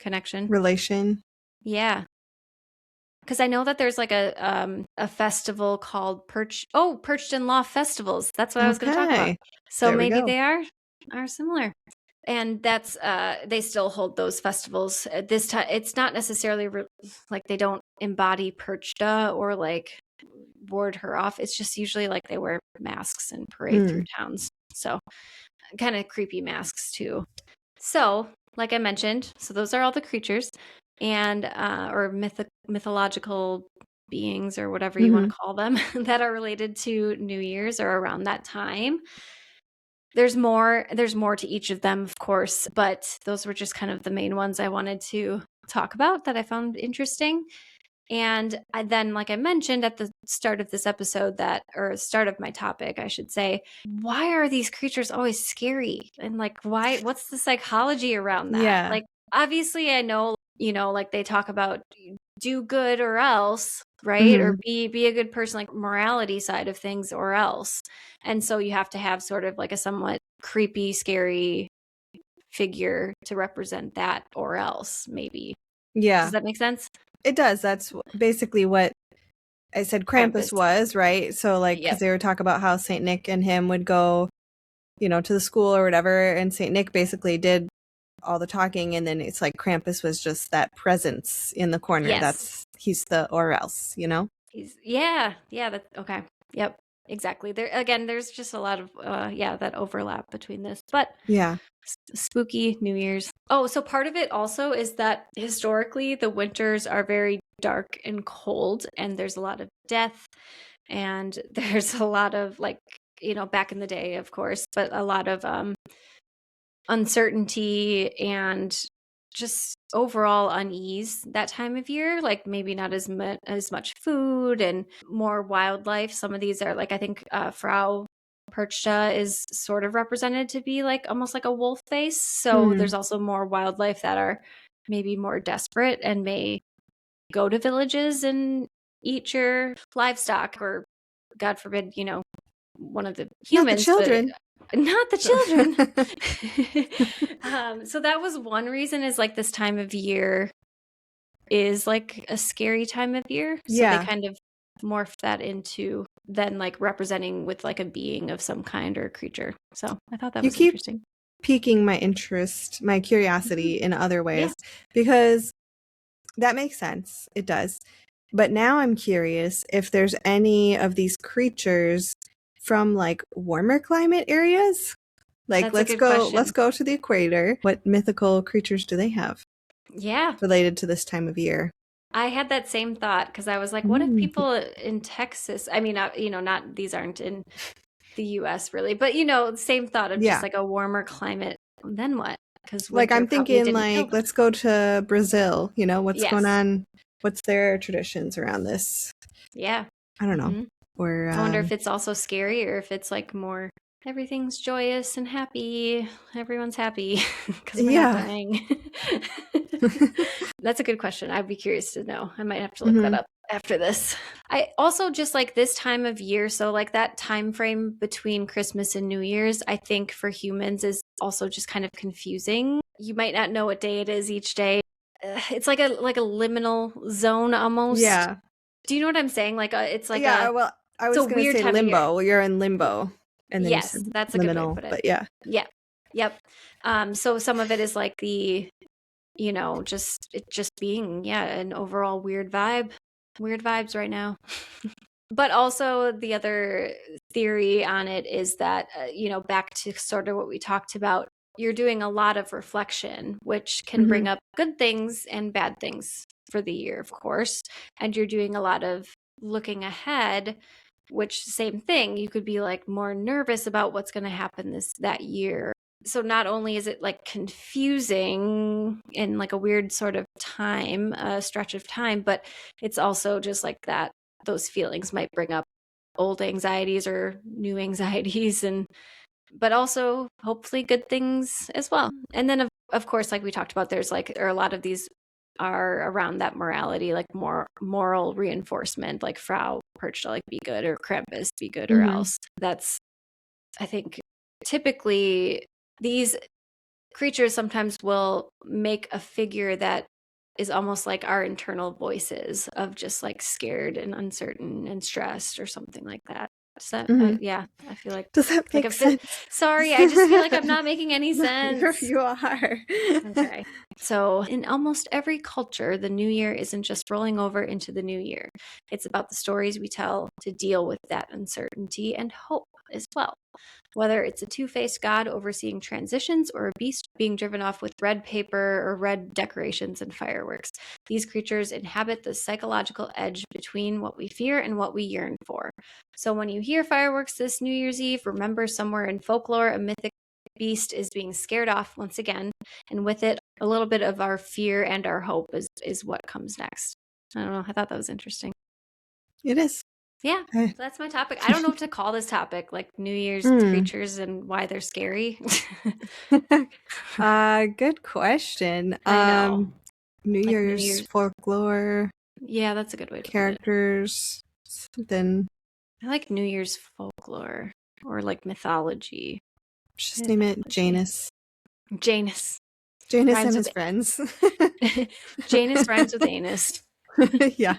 connection, relation. Yeah, because I know that there's like a festival called Perchten Law Festivals. That's what I was going to talk about. So maybe they are similar. And that's they still hold those festivals at this time. It's not necessarily like they don't embody Perchta or like ward her off. It's just usually like they wear masks and parade through towns. So kind of creepy masks too. So like I mentioned, so those are all the creatures and or mythological beings or whatever you want to call them that are related to New Year's or around that time. There's more to each of them, of course, but those were just kind of the main ones I wanted to talk about that I found interesting. And then, like I mentioned at the start of this episode, start of my topic, I should say, why are these creatures always scary? And like, what's the psychology around that? Yeah. Like, obviously I know, like they talk about do good or else, right? Or be a good person, like morality side of things, or else. And so you have to have sort of like a somewhat creepy, scary figure to represent that, or else, maybe. Yeah. Does that make sense? It does. That's basically what I said Krampus was, right? So like, because they were talking about how Saint Nick and him would go, you know, to the school or whatever, and Saint Nick basically did all the talking, and then it's like Krampus was just that presence in the corner. Yes. He's the or else, you know? That's okay. Yep, exactly. There again, there's just a lot of that overlap between this. But yeah, spooky New Year's. Oh, so part of it also is that historically the winters are very dark and cold, and there's a lot of death, and there's a lot of, like, you know, back in the day, of course, but a lot of uncertainty and just overall unease that time of year. Like maybe not as much food and more wildlife. Some of these are like, I think Frau Perchta is sort of represented to be like almost like a wolf face. So there's also more wildlife that are maybe more desperate and may go to villages and eat your livestock, or God forbid, you know, one of the humans. Not the children. So that was one reason, is like this time of year is like a scary time of year. So they kind of morphed that into then like representing with like a being of some kind or a creature. So I thought that was interesting. Piquing my interest, my curiosity in other ways, because that makes sense. It does. But now I'm curious if there's any of these creatures from like warmer climate areas. Like, let's go to the equator. What mythical creatures do they have? Yeah. Related to this time of year. I had that same thought, because I was like, what if people in Texas, I mean, you know, not, these aren't in the US really, but you know, same thought of just like a warmer climate. Then what? Because like I'm thinking like, let's go to Brazil, you know, what's going on? What's their traditions around this? Yeah. I don't know. Or I wonder if it's also scary, or if it's like more everything's joyous and happy. Everyone's happy because we're not dying. That's a good question. I'd be curious to know. I might have to look that up after this. I also just like this time of year. So like that time frame between Christmas and New Year's, I think for humans is also just kind of confusing. You might not know what day it is each day. It's like a liminal zone almost. Yeah. Do you know what I'm saying? Like it's like well, I was going to say limbo. You're in limbo. And then yes, that's a good way to put it. But yeah. Yep. So some of it is like the, you know, just being an overall weird vibes right now. But also the other theory on it is that you know, back to sort of what we talked about, you're doing a lot of reflection, which can bring up good things and bad things for the year, of course. And you're doing a lot of looking ahead, which same thing, you could be like more nervous about what's going to happen that year. So not only is it like confusing in like a weird sort of time, stretch of time, but it's also just like that those feelings might bring up old anxieties or new anxieties, but also hopefully good things as well. And then of course, like we talked about, there are a lot of these are around that morality, like more moral reinforcement, like Frau Perchta, like be good, or Krampus, be good or else. That's, I think, typically these creatures sometimes will make a figure that is almost like our internal voices of just like scared and uncertain and stressed or something like that. Does that, I feel like. Does that make sense? Sorry, I just feel like I'm not making any sense. You are. Okay. So in almost every culture, the new year isn't just rolling over into the new year. It's about the stories we tell to deal with that uncertainty and hope as well. Whether it's a two-faced god overseeing transitions or a beast being driven off with red paper or red decorations and fireworks, these creatures inhabit the psychological edge between what we fear and what we yearn for. So when you hear fireworks this New Year's Eve, remember somewhere in folklore, a mythic beast is being scared off once again, and with it, a little bit of our fear and our hope is what comes next. I don't know. I thought that was interesting. It is. Yeah, so that's my topic. I don't know what to call this topic, like New Year's creatures and why they're scary. Good question. I know. New Year's folklore. Yeah, that's a good way to characters. Then I like New Year's folklore or like mythology. Just name it Janus. Janus and his friends. Janus rhymes with anus. Yeah.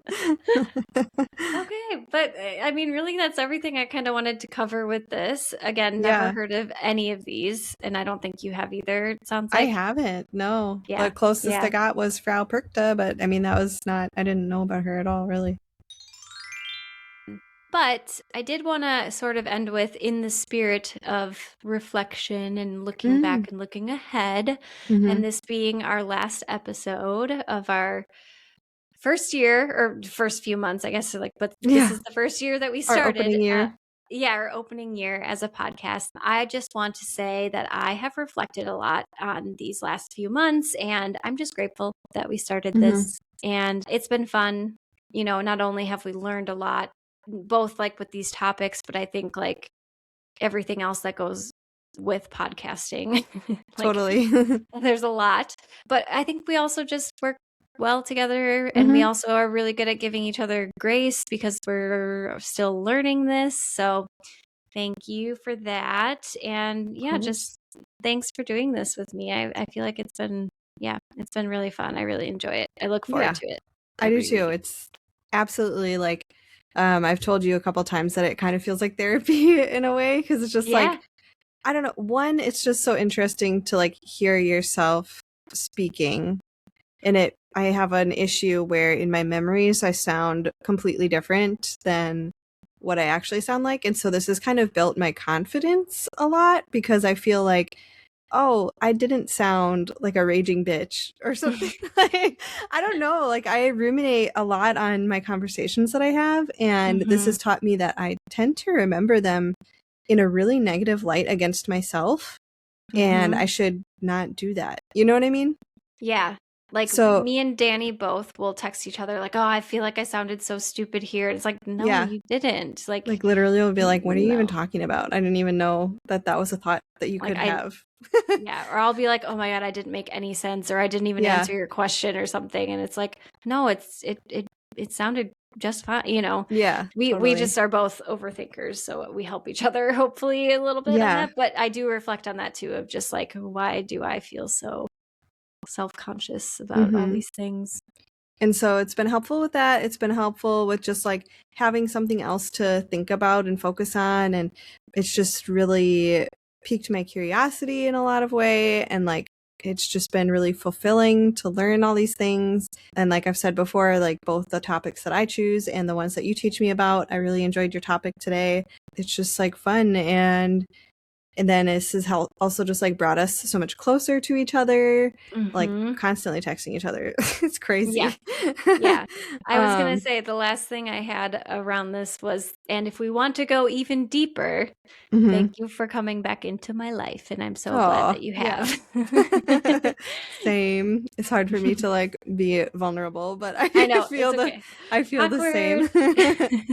Okay, but I mean, really, that's everything I kind of wanted to cover with this. Again, never Yeah. heard of any of these, and I don't think you have either, it sounds I like. haven't. No. Yeah, The closest yeah. I got was Frau Perkta, but I mean, that was not, I didn't know about her at all, really. But I did want to sort of end with, in the spirit of reflection and looking back and looking ahead, Mm-hmm. and this being our last episode of our first year, or first few months, I guess, like, but this Yeah. is the first year that we Our started. opening year. Yeah, our opening year as a podcast. I just want to say that I have reflected a lot on these last few months, and I'm just grateful that we started this. And it's been fun. You know, not only have we learned a lot, both like with these topics, but I think like everything else that goes with podcasting. Like, Totally. there's a lot. But I think we also just work well together, and we also are really good at giving each other grace because we're still learning this. So thank you for that. And yeah, just thanks for doing this with me. I feel like it's been really fun. I really enjoy it. I look forward to it. I do too. It's absolutely like, I've told you a couple times that it kind of feels like therapy in a way, because it's just like, I don't know. One, it's just so interesting to like hear yourself speaking. And I have an issue where in my memories, I sound completely different than what I actually sound like. And so this has kind of built my confidence a lot, because I feel like, oh, I didn't sound like a raging bitch or something. Like, I don't know. Like, I ruminate a lot on my conversations that I have. And this has taught me that I tend to remember them in a really negative light against myself. And I should not do that. You know what I mean? Yeah. Like, so, me and Danny both will text each other like, oh, I feel like I sounded so stupid here. It's like, no, yeah. you didn't. Like literally will be like, what are you even no. talking about? I didn't even know that that was a thought that you Like, could have. Yeah. Or I'll be like, oh my God, I didn't make any sense, or I didn't even answer your question or something. And it's like, no, it sounded just fine. You know, Yeah. we Totally. just are both overthinkers. So we help each other hopefully a little bit on that. But I do reflect on that too, of just like, why do I feel so self-conscious about all these things? And so it's been helpful with that. It's been helpful with just like having something else to think about and focus on. And it's just really piqued my curiosity in a lot of way. And like, it's just been really fulfilling to learn all these things. And like I've said before, like both the topics that I choose and the ones that you teach me about, I really enjoyed your topic today. It's just like fun. And then this has also just like brought us so much closer to each other, like constantly texting each other. It's crazy. Yeah. I was going to say the last thing I had around this was, and if we want to go even deeper, thank you for coming back into my life. And I'm so glad that you have. Yeah. Same. It's hard for me to like be vulnerable, but I know, feel I feel Awkward. the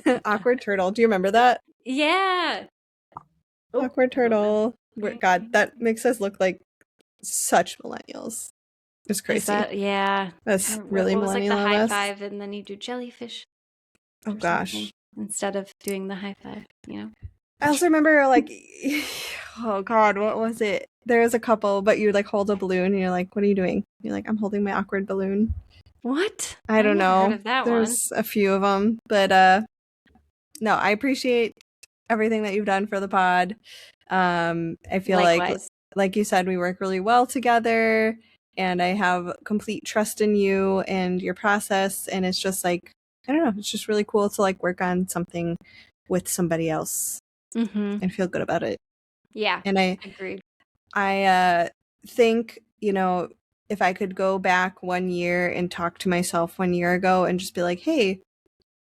same. Awkward turtle. Do you remember that? Yeah. Awkward turtle. God, that makes us look like such millennials. It's crazy. Yeah. That's really what was millennial like the of high us. five, and then you do jellyfish. Oh gosh. Instead of doing the high five, you know. I also remember like, oh God, what was it? There was a couple, but you like hold a balloon and you're like, what are you doing? You're like, I'm holding my awkward balloon. What? I don't know. Heard of that There's a few of them, but no, I appreciate everything that you've done for the pod. I feel like you said, we work really well together, and I have complete trust in you and your process. And it's just like, I don't know, it's just really cool to like work on something with somebody else and feel good about it. Yeah. And I agreed. I think, you know, if I could go back 1 year and talk to myself 1 year ago and just be like, hey,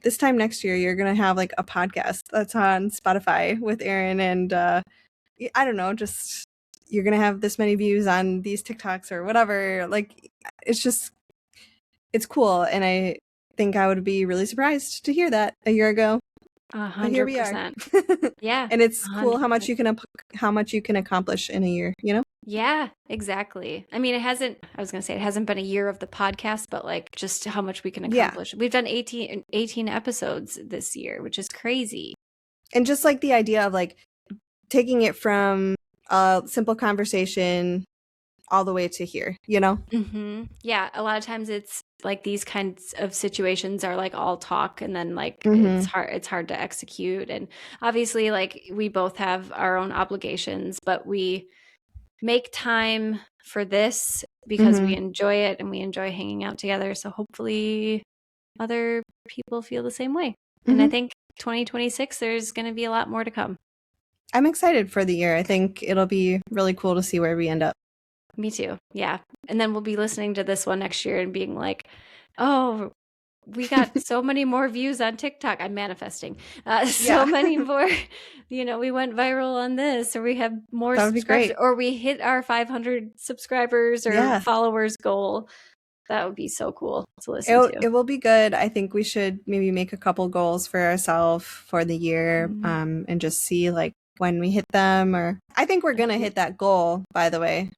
this time next year, you're going to have like a podcast that's on Spotify with Aaron. And I don't know, just you're going to have this many views on these TikToks or whatever. Like, it's cool. And I think I would be really surprised to hear that a year ago. 100%. But here we are. Yeah. And it's 100%. Cool how much you can accomplish in a year, you know? Yeah, exactly. I mean, it hasn't been a year of the podcast, but like just how much we can accomplish. Yeah. We've done 18 episodes this year, which is crazy. And just like the idea of like taking it from a simple conversation all the way to here, you know? Mm-hmm. Yeah, a lot of times it's like these kinds of situations are like all talk, and then like Mm-hmm. it's hard to execute. And obviously, like, we both have our own obligations, but we make time for this because we Mm-hmm. enjoy it and we enjoy hanging out together. So hopefully other people feel the same way. And I Mm-hmm. think 2026, there's going to be a lot more to come. I'm excited for the year. I think it'll be really cool to see where we end up. Me too. Yeah. And then we'll be listening to this one next year and being like, oh, we got so many more views on TikTok. I'm manifesting. So many more, we went viral on this, or we have more That would be subscribers, great. or we hit our 500 subscribers or followers goal. That would be so cool to listen to. It will be good. I think we should maybe make a couple goals for ourselves for the year, and just see like when we hit them. Or I think we're gonna hit that goal, by the way.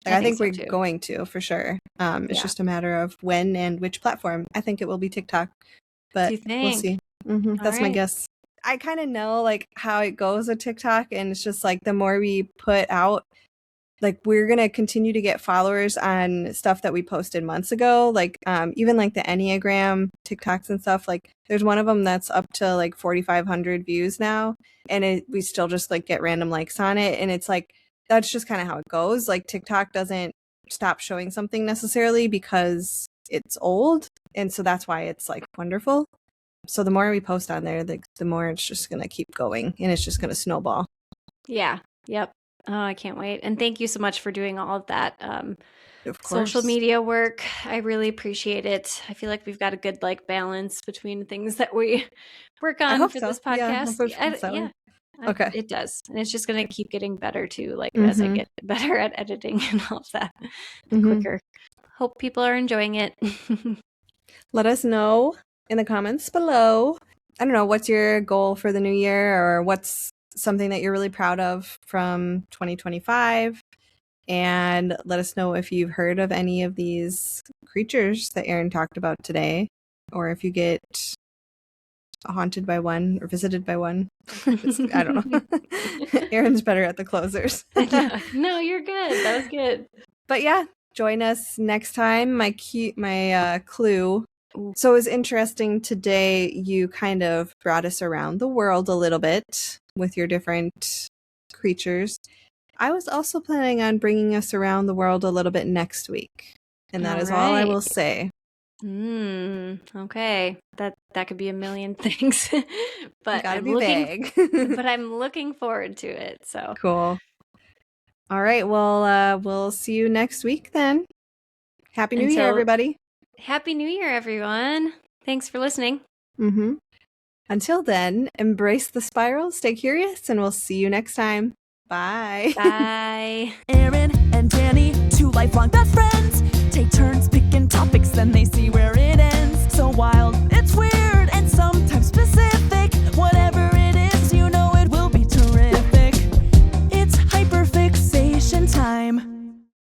Like, I think so we're too. going to, for sure. It's just a matter of when and which platform. I think it will be TikTok, but we'll see. That's my guess. I kind of know like how it goes with TikTok, and it's just like the more we put out, like, we're gonna continue to get followers on stuff that we posted months ago, like even like the Enneagram TikToks and stuff. Like, there's one of them that's up to like 4,500 views now, and we still just like get random likes on it, and it's like that's just kind of how it goes. Like, TikTok doesn't stop showing something necessarily because it's old, and so that's why it's like wonderful. So the more we post on there, the more it's just gonna keep going, and it's just gonna snowball. Yeah. Yep. Oh, I can't wait. And thank you so much for doing all of that Of course. social media work. I really appreciate it. I feel like we've got a good like balance between things that we work on for this podcast. Yeah. Okay. It does. And it's just going to keep getting better too, like as I get better at editing and all of that, quicker. Hope people are enjoying it. Let us know in the comments below. I don't know, what's your goal for the new year, or what's something that you're really proud of from 2025? And let us know if you've heard of any of these creatures that Erin talked about today, or if you get haunted by one or visited by one. I don't know. Erin's better at the closers. No, you're good. That was good. But yeah, join us next time. My clue. So it was interesting today. You kind of brought us around the world a little bit with your different creatures. I was also planning on bringing us around the world a little bit next week. And that is all I will say. Okay. That could be a million things. But gotta be vague. But I'm looking forward to it. So cool. All right. Well, we'll see you next week then. Happy New Year, everybody. Happy New Year, everyone. Thanks for listening. Until then, embrace the spiral, stay curious, and we'll see you next time. Bye. Bye. Erin and Danny, two lifelong best friends, take turns picking topics, then they see